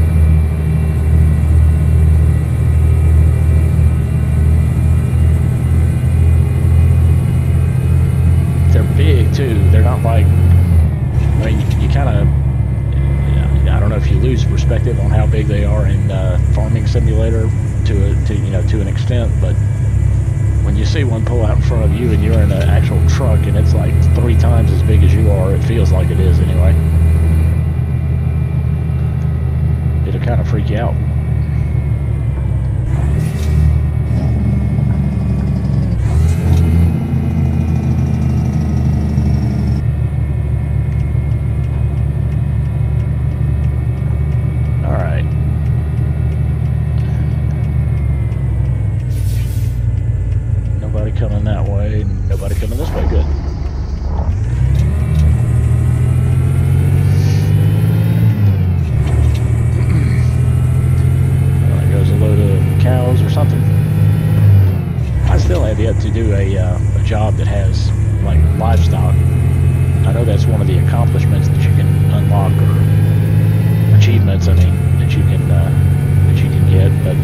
They're big too. They're not like, I mean, you kind of, I don't know if you lose perspective on how big they are in Farming Simulator to an extent, but when you see one pull out in front of you and you're in an actual truck and it's like 3 times as big as you are, it feels like it is anyway. It'll kind of freak you out. Coming that way, nobody coming this way. Good. There goes a load of cows or something. I still have yet to do a job that has like livestock. I know that's one of the accomplishments that you can unlock, or achievements. I mean, that you can get, but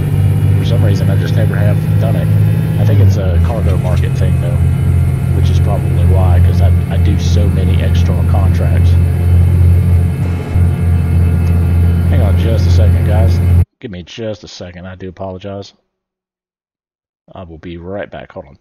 for some reason I just never have done it. I think it's a cargo market thing though, which is probably why, because I do so many external contracts. Hang on just a second, guys. Give me just a second. I do apologize. I will be right back. Hold on.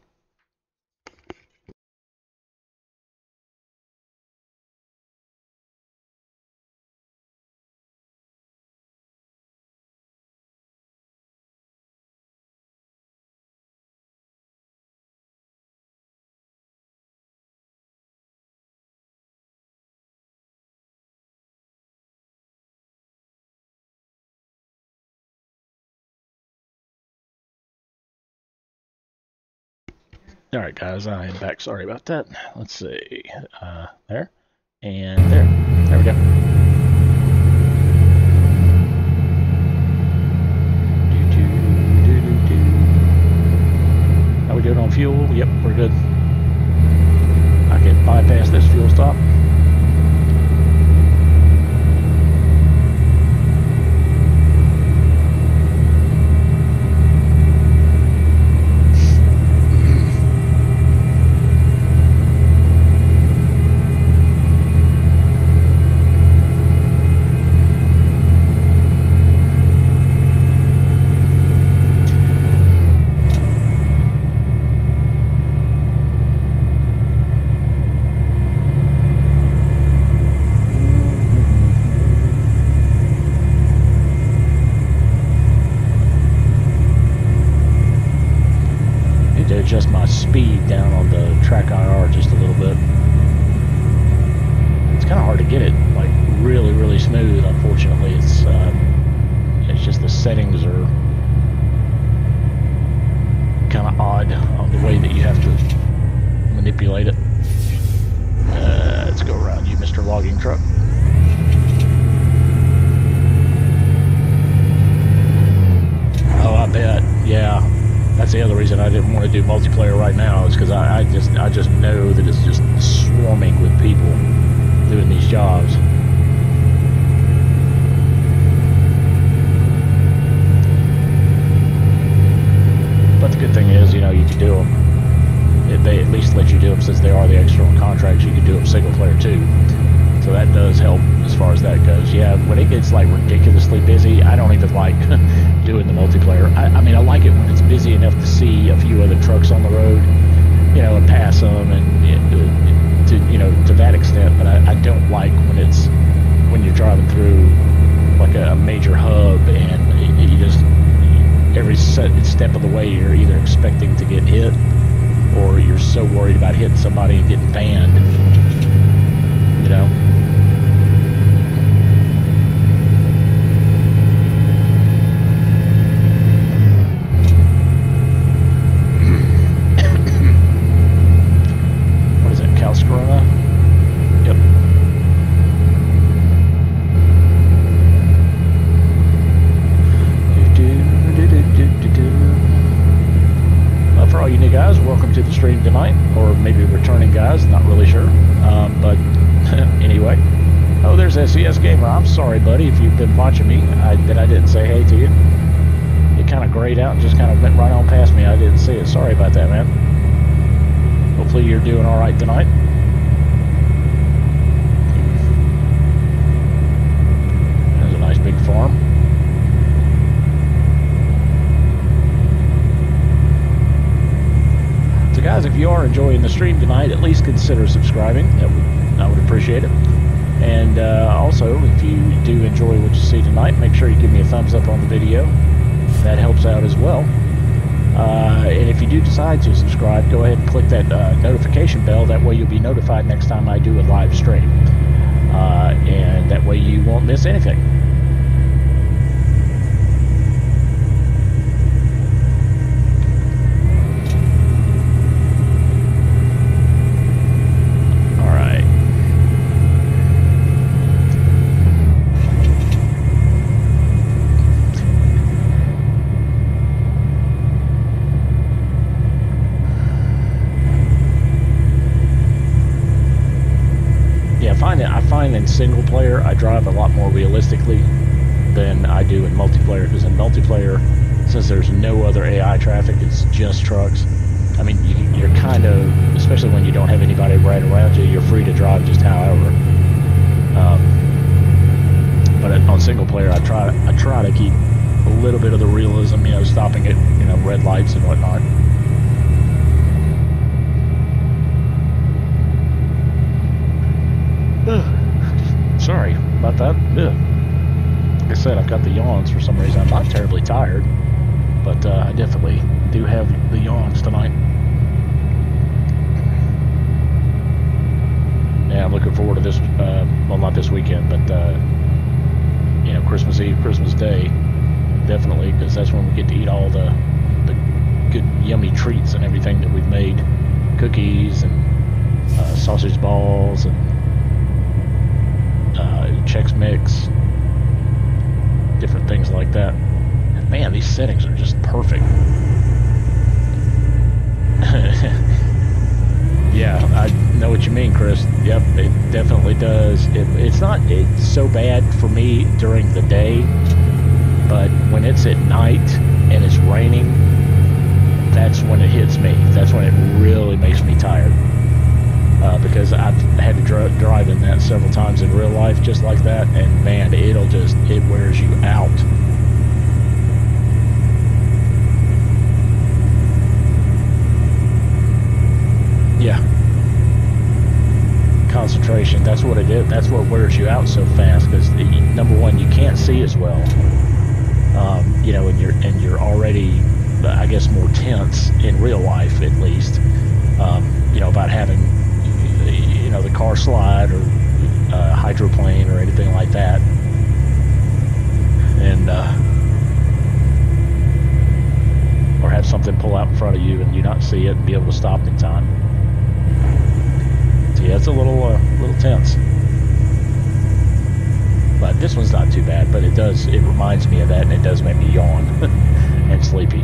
All right, guys, I am back. Sorry about that. Let's see. There. And there. There we go. How we doing on fuel? Yep, we're good. I can bypass this fuel stop. Adjust my speed down on the track IR just a little bit. It's kind of hard to get it like really, really smooth. Unfortunately, it's just the settings are kind of odd on the way that you have to manipulate it. Let's go around you, Mr. Logging Truck. Oh, I bet. Yeah. That's the other reason I didn't want to do multiplayer right now, is because I just know that it's just swarming with people doing these jobs. But the good thing is, you know, you can do them. They at least let you do them, since they are the external contracts. You can do them single player too. So that does help as far as that goes. Yeah, when it gets like ridiculously busy, I don't even like doing the multiplayer. I mean, I like it when it's busy enough to see a few other trucks on the road, you know, and pass them, and to, you know, to that extent. But I don't like when you're driving through like a major hub and every step of the way you're either expecting to get hit, or you're so worried about hitting somebody and getting banned, you know. What is that, Calscorona? Yep. For all you new guys, welcome to the stream tonight, or maybe returning guys, not really sure. But anyway, oh, there's SES Gamer. I'm sorry, buddy, if you've been watching me that I didn't say hey to you. It kind of grayed out and just kind of went right on past me. I didn't see it. Sorry about that, man. Hopefully you're doing all right tonight. There's a nice big farm. So guys, if you are enjoying the stream tonight, at least consider subscribing. I would appreciate it. And also, if you do enjoy what you see tonight, make sure you give me a thumbs up on the video. That helps out as well. And if you do decide to subscribe, go ahead and click that notification bell. That way you'll be notified next time I do a live stream. And that way you won't miss anything. I find in single player I drive a lot more realistically than I do in multiplayer, because in multiplayer, since there's no other AI traffic, it's just trucks. I mean, you're kind of, especially when you don't have anybody right around you, you're free to drive just however. But on single player, I try to keep a little bit of the realism, you know, stopping at, you know, red lights and whatnot. Sorry about that. Like I said, I've got the yawns for some reason. I'm not terribly tired, but I definitely do have the yawns tonight. Yeah, I'm looking forward to this, well, not this weekend, but, you know, Christmas Eve, Christmas Day, definitely, because that's when we get to eat all the good, yummy treats and everything that we've made. Cookies and sausage balls and Chex Mix, different things like that. Man, these settings are just perfect. Yeah, I know what you mean, Chris. Yep, it definitely does. It's so bad for me during the day, but when it's at night and it's raining, that's when it hits me. That's when it really makes me tired. Because I've had to drive in that several times in real life just like that, and man, it wears you out. Yeah. Concentration, that's what it is. That's what wears you out so fast, because number one, you can't see as well. You know, and you're already, I guess, more tense in real life, at least. You know, about having, you know, the car slide or hydroplane or anything like that, and or have something pull out in front of you and you not see it and be able to stop in time. So yeah, it's a little tense, but this one's not too bad. But it reminds me of that, and it does make me yawn and sleepy.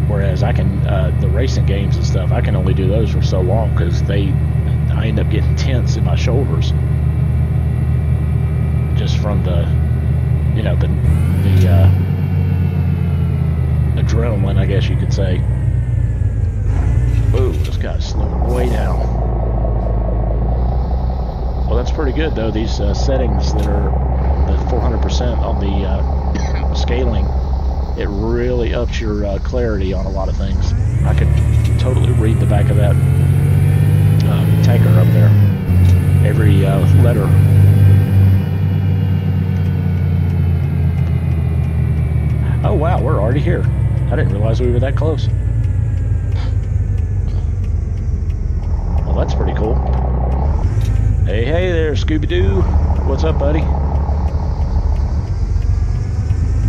Whereas I can, the racing games and stuff, I can only do those for so long, because I end up getting tense in my shoulders just from the, you know, the adrenaline, I guess you could say. Ooh, this guy's slowing way down. Well, that's pretty good though. These settings that are the 400% on the scaling. It really ups your clarity on a lot of things. I could totally read the back of that tanker up there. Every letter. realize we were that close. Well, that's pretty cool. Hey, hey there, Scooby-Doo. What's up, buddy?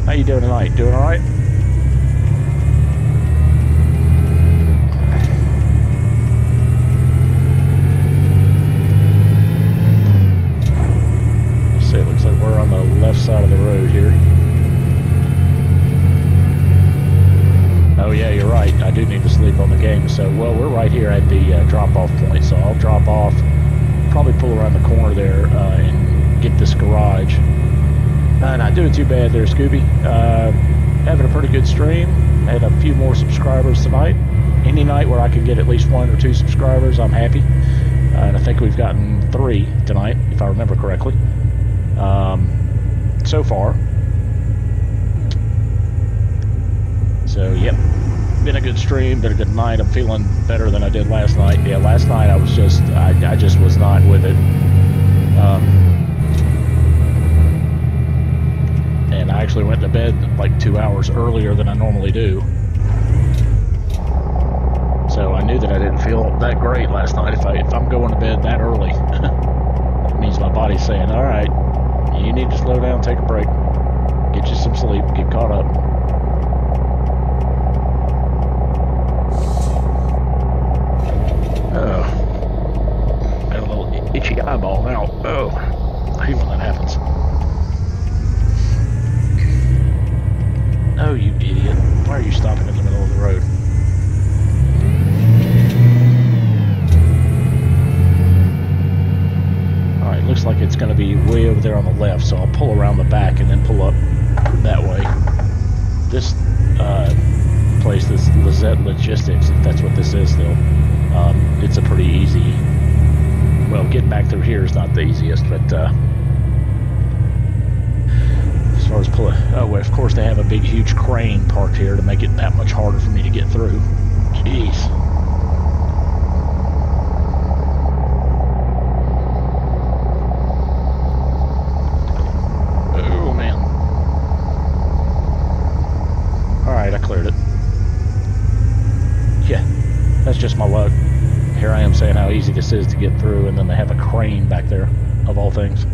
How you doing tonight? Doing all right? Let's see, it looks like we're on the left side of the road here. Oh yeah, you're right. I do need to sleep on the game. So, well, we're right here at the drop-off point. So I'll drop off, probably pull around the corner there and get this garage. Not doing too bad there, Scooby. Having a pretty good stream. Had a few more subscribers tonight. Any night where I can get at least 1 or 2 subscribers, I'm happy. And I think we've gotten 3 tonight, if I remember correctly. So far. So, yep, been a good stream, been a good night. I'm feeling better than I did last night. Yeah, last night I was just, I just was not with it. And I actually went to bed like 2 hours earlier than I normally do. So I knew that I didn't feel that great last night. If I'm going to bed that early, it means my body's saying, all right, you need to slow down, take a break, get you some sleep, get caught up. Got a little itchy eyeball now. Oh, I hate when that happens. Oh, you idiot. Why are you stopping in the middle of the road? Alright, looks like it's going to be way over there on the left, so I'll pull around the back and then pull up that way. This place, this Lizette Logistics, if that's what this is still, it's a pretty easy, well, getting back through here is not the easiest, but as far as pulling, oh, well, of course they have a big huge crane parked here to make it that much harder for me to get through. Jeez. Oh man. Alright, I cleared it. Yeah, that's just my luck. Here I am saying how easy this is to get through, and then they have a crane back there, of all things.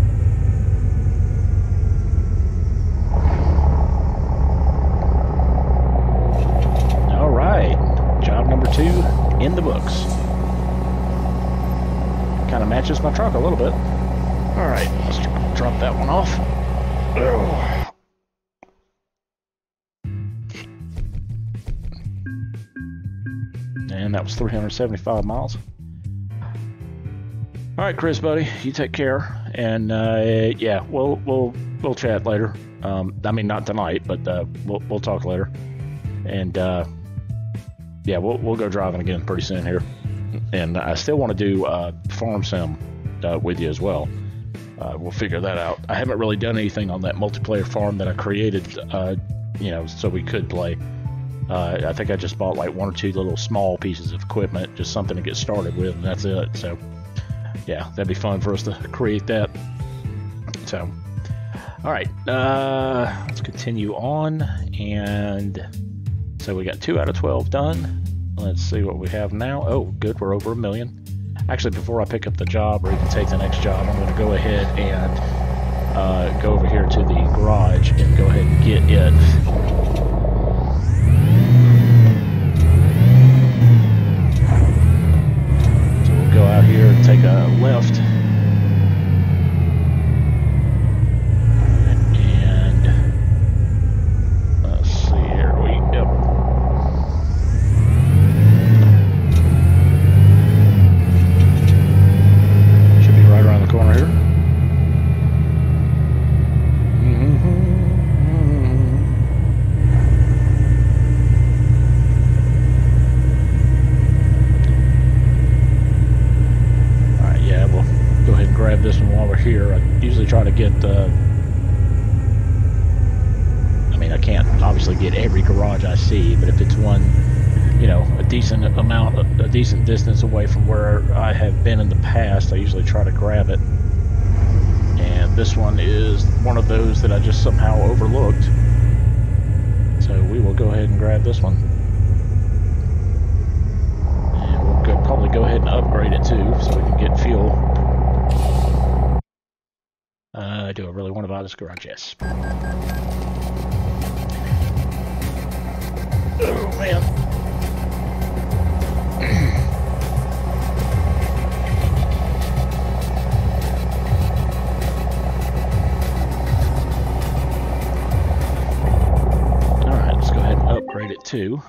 Alright, job number 2 in the books. Kind of matches my truck a little bit. Alright, let's drop that one off. Oh. And that was 375 miles. All right, Chris, buddy, you take care, and yeah, we'll chat later. I mean, not tonight, but we'll talk later. And yeah, we'll go driving again pretty soon here. And I still want to do farm sim with you as well. We'll figure that out. I haven't really done anything on that multiplayer farm that I created, you know, so we could play. I think I just bought like 1 or 2 little small pieces of equipment, just something to get started with, and that's it. So, yeah, that'd be fun for us to create that. So, all right, let's continue on. And so we got 2 out of 12 done. Let's see what we have now. Oh, good, we're over 1 million. Actually, before I pick up the job or even take the next job, I'm going to go ahead and go over here to the garage and go ahead and get it. Go out here and take a left, and let's see here, yep. Should be right around the corner here. Grab this one while we're here. I usually try to get I mean, I can't obviously get every garage I see, but if it's one, you know, a decent distance away from where I have been in the past, I usually try to grab it. And this one is one of those that I just somehow overlooked, so we will go ahead and grab this one. go ahead and upgrade it too, so we can get fuel. Do I really want to buy this garage? Yes. Oh man. Alright, let's go ahead and upgrade it too.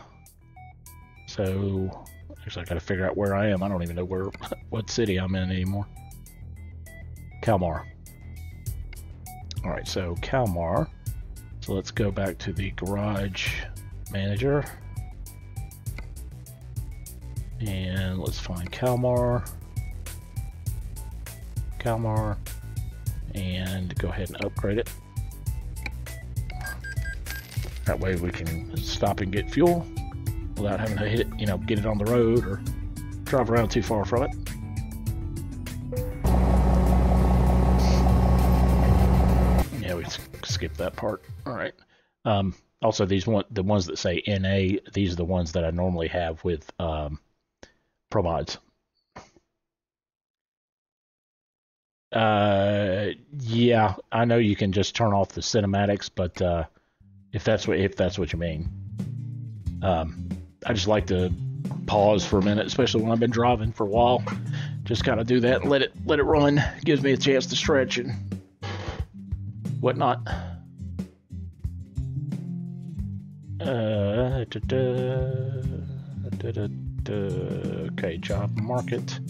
So, actually I gotta figure out where I am. I don't even know what city I'm in anymore. Kalmar. Alright, so Kalmar. So let's go back to the garage manager. And let's find Kalmar. And go ahead and upgrade it. That way we can stop and get fuel without having to hit, get it on the road or drive around too far from it. Yeah, we skip that part. All right. Also, the ones that say NA, these are the ones that I normally have with ProMods. Yeah, I know you can just turn off the cinematics, but if that's what you mean, I just like to pause for a minute, especially when I've been driving for a while. Just kind of do that, and let it run. Gives me a chance to stretch and whatnot. Okay, job market.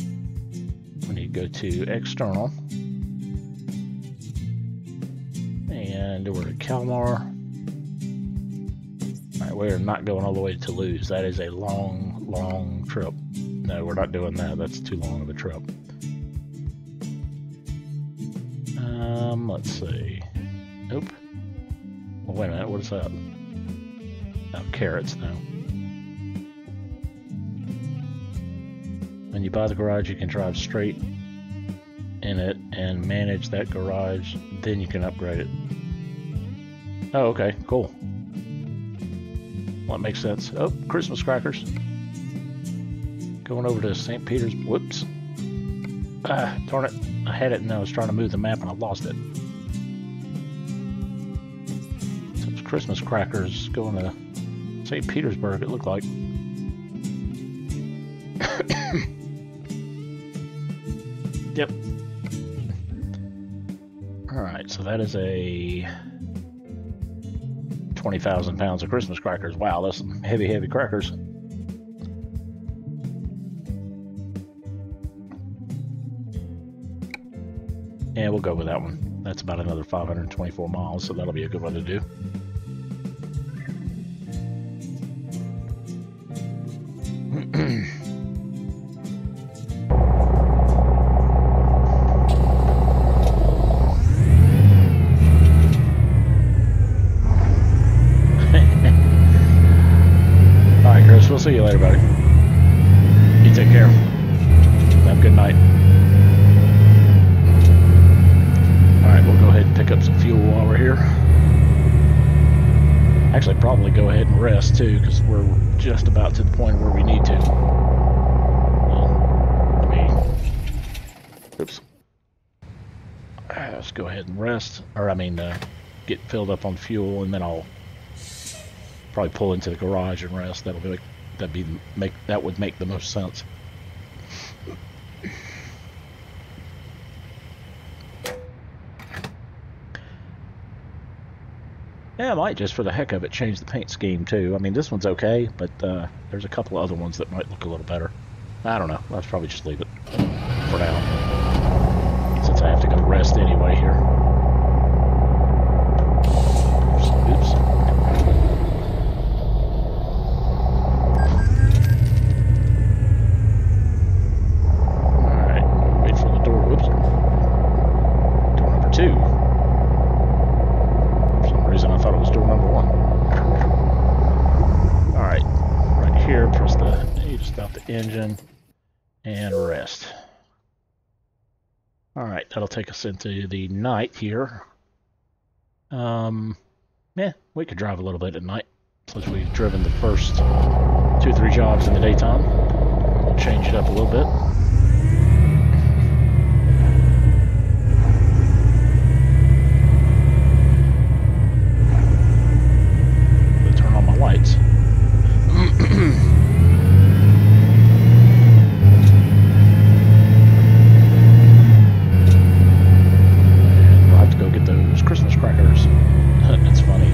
We need to go to external. And we're at Kalmar. Alright, we're not going all the way to Toulouse. That is a long, long trip. No, we're not doing that. That's too long of a trip. Let's see. Nope. Well, wait a minute. What is that? Oh, carrots now. When you buy the garage, you can drive straight in it and manage that garage. Then you can upgrade it. Oh, okay. Cool. Well, that makes sense. Oh, Christmas crackers. Going over to St. Peter's. Whoops. Ah, darn it. I had it and I was trying to move the map and I lost it. So it's Christmas crackers going to St. Petersburg, it looked like. Yep. Alright, so that is a 20,000 pounds of Christmas crackers. Wow, that's some heavy, heavy crackers. Yeah, we'll go with that one. That's about another 524 miles, so that'll be a good one to do. Alright, Chris, we'll see you later, buddy. You take care. Have a good night. Alright, we'll go ahead and pick up some fuel while we're here. Actually, probably go ahead and rest too, because we're just about to the point where we need to. Oops. Let's go ahead and rest, or get filled up on fuel, and then I'll probably pull into the garage and rest. That would make the most sense. Yeah, I might just for the heck of it change the paint scheme too. I mean, this one's okay, but there's a couple of other ones that might look a little better. I don't know. Let's probably just leave it for now, since I have to go rest anyway here. Oops. All right, wait for the door. Whoops. Door number 2. I thought it was door number 1. Alright, right here, press the A to stop the engine and rest. Alright, that'll take us into the night here. Yeah, we could drive a little bit at night since we've driven the first 2 or 3 jobs in the daytime. change it up a little bit. Turn on my lights. Christmas crackers. That's funny.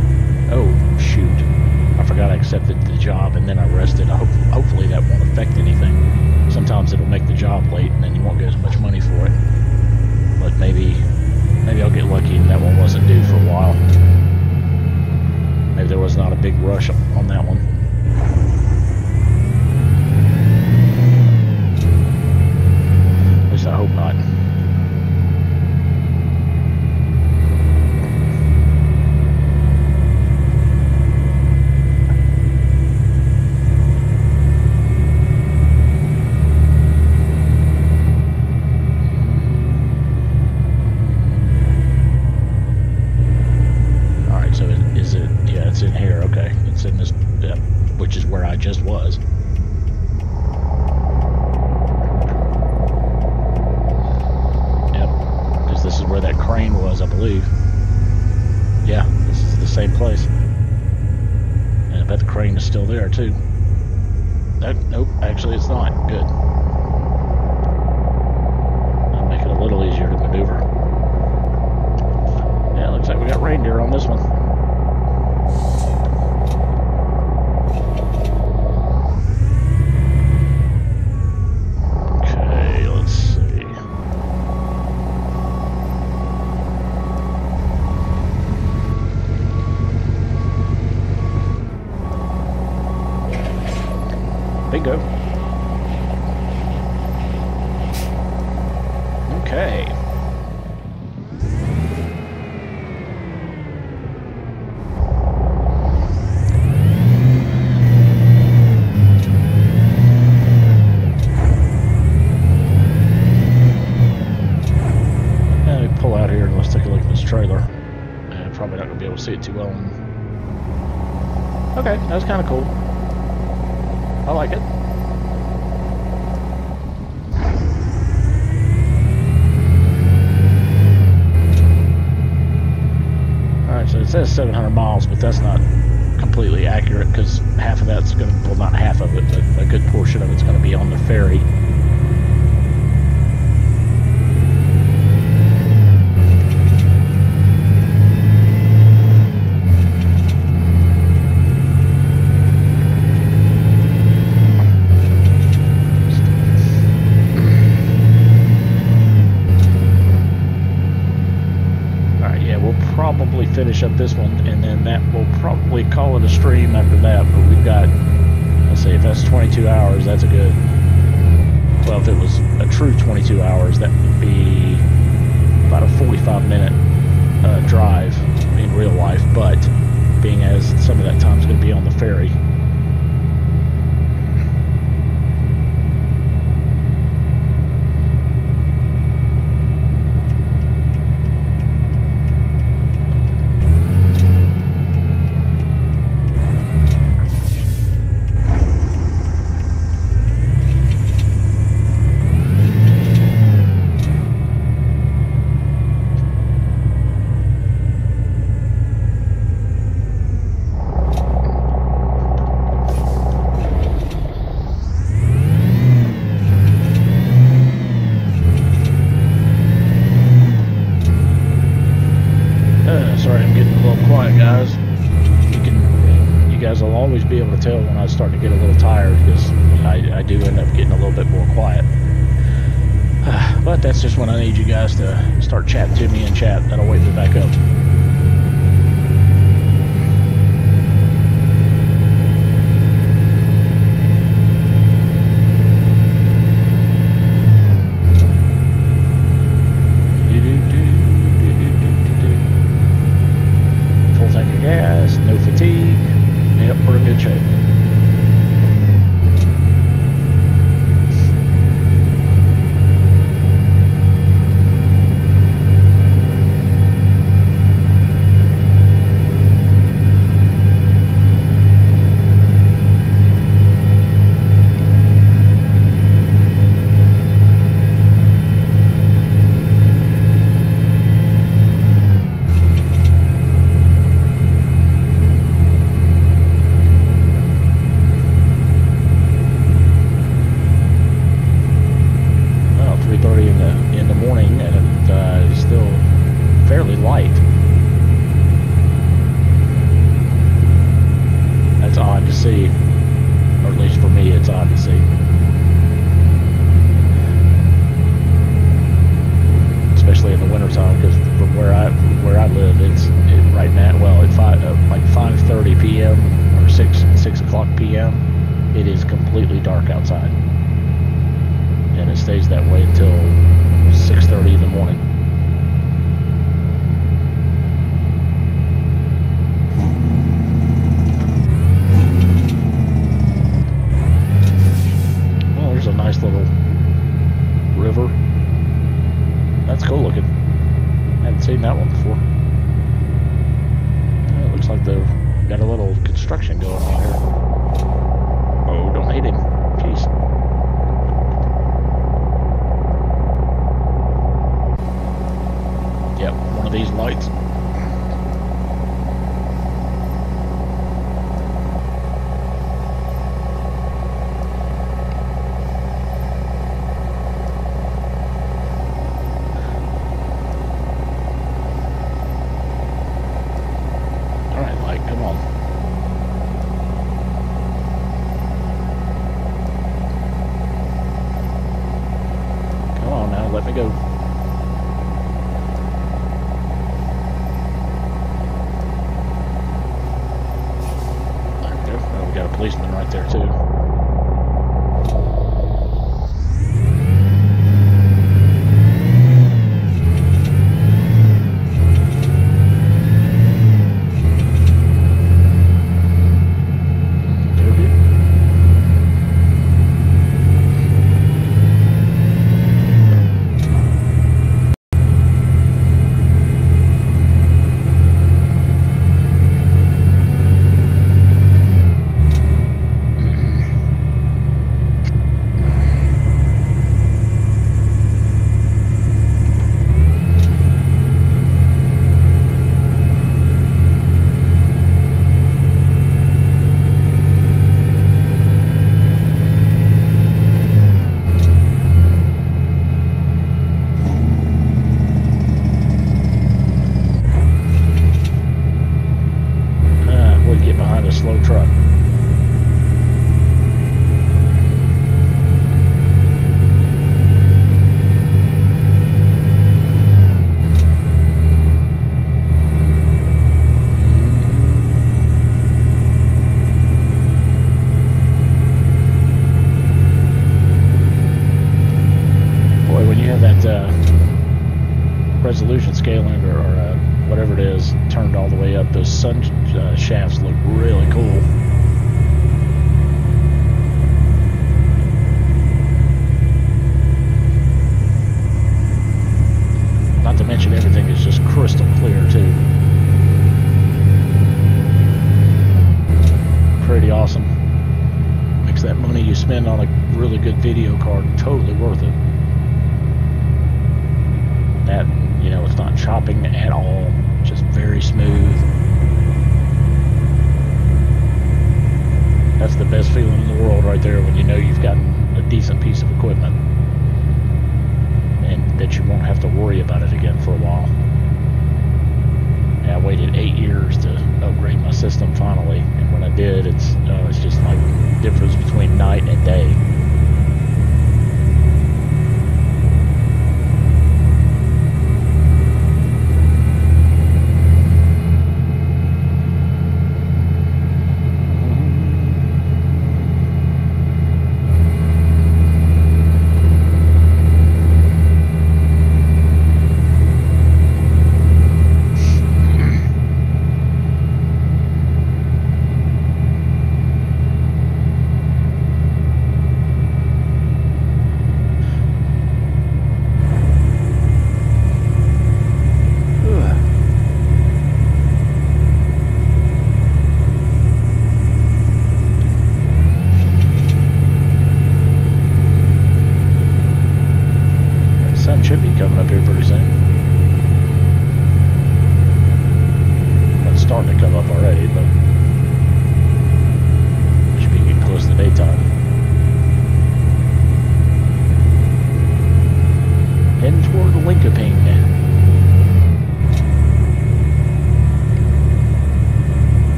Oh, shoot. I forgot I accepted the job and then I rested. Hopefully that won't affect anything. Sometimes it'll make the job late and then you won't get as much money for it. But maybe I'll get lucky and that one wasn't due for a while. Maybe there was not a big rush on that one. At least I hope not. In here, okay. It's in this, which is where I just was. Yep, because this is where that crane was, I believe. Yeah, this is the same place. And I bet the crane is still there, too. Nope, actually it's not. Good. That'll make it a little easier to maneuver. Yeah, looks like we got reindeer on this one. Bingo. Okay. Let me pull out here and let's take a look at this trailer. Probably not going to be able to see it too well. Okay, that's kind of cool. I like it. Alright, so it says 700 miles, but that's not completely accurate because half of that's going to, well, not half of it, but a good portion of it's going to be on the ferry. Probably finish up this one, and then that will probably call it a stream after that. But we've got, let's see, if that's 22 hours, that's a good, well, if it was a true 22 hours, that would be about a 45-minute drive in real life, but being as some of that time is going to be on the ferry. Sorry, I'm getting a little quiet, guys. You guys will always be able to tell when I start to get a little tired because I do end up getting a little bit more quiet. But that's just when I need you guys to start chatting to me in chat. That'll wake me back up. Gas, no fatigue. Yep, we're in good shape. That's cool looking. Hadn't seen that one before. It looks like they've got a little construction going on here. Oh, don't hit him. Jeez. Yep, one of these lights. Let me go. There we go. Oh, we got a policeman right there too. Slow truck. Boy, when you have that resolution scaling or whatever it is turned all the way up, those sun shafts look really cool. Not to mention everything is just crystal clear too. Pretty awesome. Makes that money you spend on a really good video card totally worth it. That, you know, it's not chopping at all, just very smooth. That's the best feeling in the world right there, when you know you've gotten a decent piece of equipment and that you won't have to worry about it again for a while. I waited 8 years to upgrade my system finally, and when I did, it's just like the difference between night and day.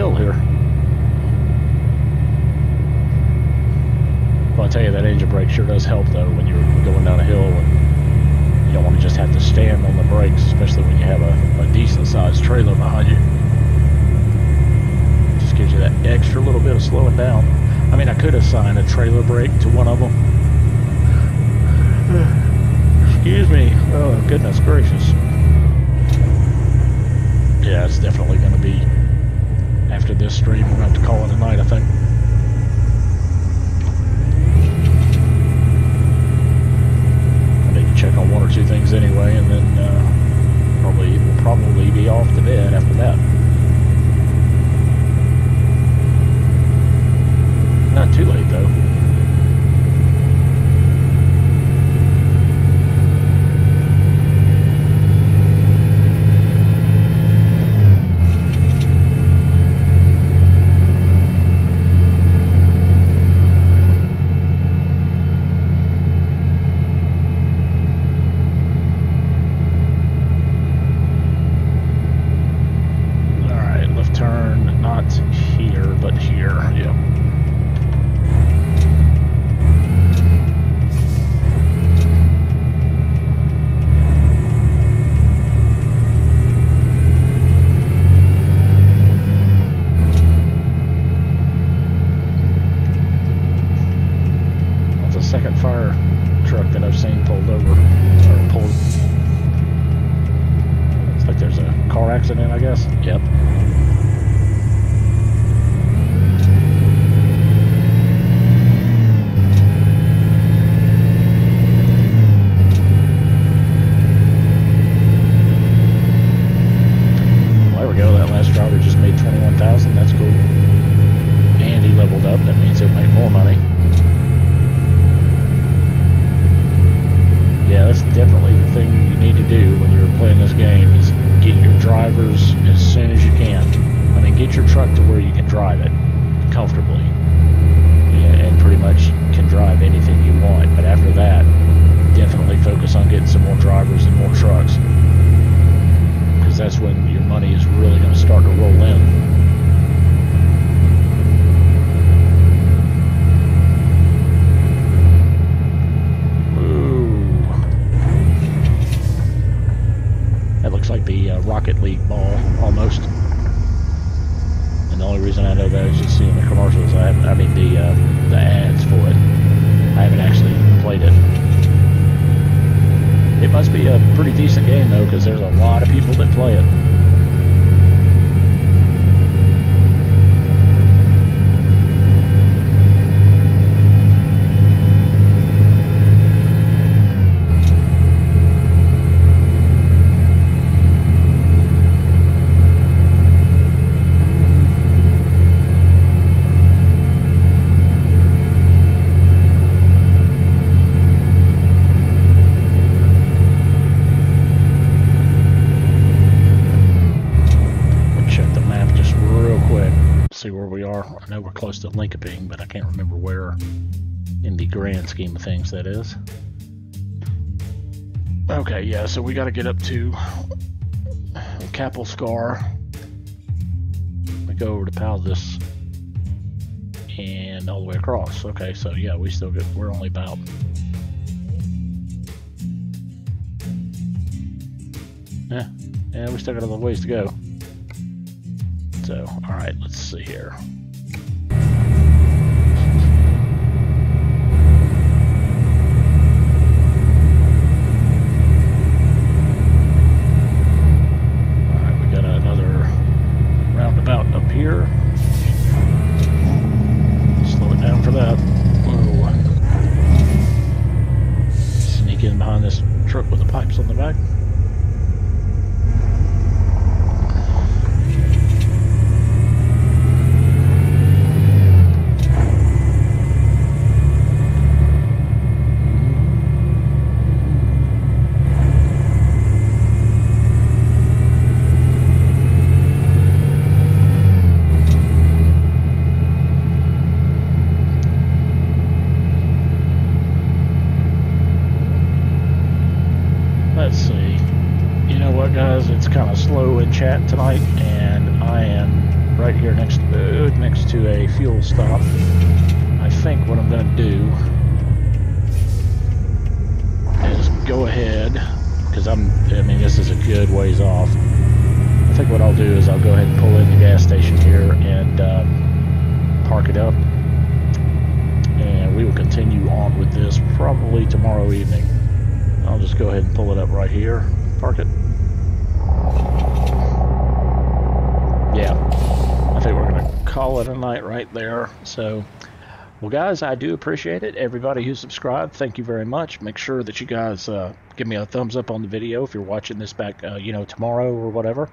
hill here. Well, I tell you, that engine brake sure does help, though, when you're going down a hill and you don't want to just have to stand on the brakes, especially when you have a decent-sized trailer behind you. Just gives you that extra little bit of slowing down. I mean, I could assign a trailer brake to one of them. Excuse me. Oh, goodness gracious. Yeah, it's definitely going to be, after this stream, we're going to have to call it a night, I think. Check on one or two things anyway, and then we'll probably be off to bed after that. Not too late though. Second fire truck that I've seen pulled over, or pulled. Looks like there's a car accident, I guess. Yep. Well, there we go. That last driver just made 21,000. That's cool. And he leveled up. That means he'll make more money. Yeah, that's definitely the thing you need to do when you're playing this game, is get your drivers as soon as you can. I mean, get your truck to where you can drive it comfortably. Yeah, and pretty much can drive anything you want. But after that, definitely focus on getting some more drivers and more trucks. Because that's when your money is really going to start to roll in. Like the Rocket League ball, almost. And the only reason I know that is just seeing the commercials. I mean the ads for it. I haven't actually played it. It must be a pretty decent game though, because there's a lot of people that play it. See where we are. I know we're close to Linkoping, but I can't remember where in the grand scheme of things that is. Okay, yeah, so we got to get up to Capel Scar. We go over to Paldus and all the way across. Okay, so yeah, we're only about yeah, we still got a little ways to go. So, alright, let's see here. Alright, we got another roundabout up here. Slow it down for that. Whoa. Sneak in behind this truck with the pipes on the back. Let's see. You know what, guys? It's kind of slow in chat tonight, and I am right here next to a fuel stop. I think what I'm going to do is go ahead, because I mean, this is a good ways off. I think what I'll do is I'll go ahead and pull in the gas station here and park it up. And we will continue on with this probably tomorrow evening. I'll just go ahead and pull it up right here, park it. Yeah, I think we're going to call it a night right there. So, well, guys, I do appreciate it. Everybody who subscribed, thank you very much. Make sure that you guys give me a thumbs up on the video if you're watching this back, tomorrow or whatever.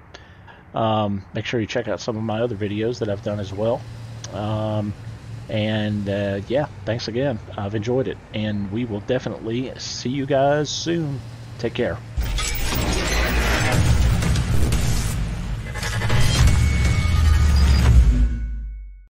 Make sure you check out some of my other videos that I've done as well. Yeah, thanks again. I've enjoyed it, and we will definitely see you guys soon. Take care.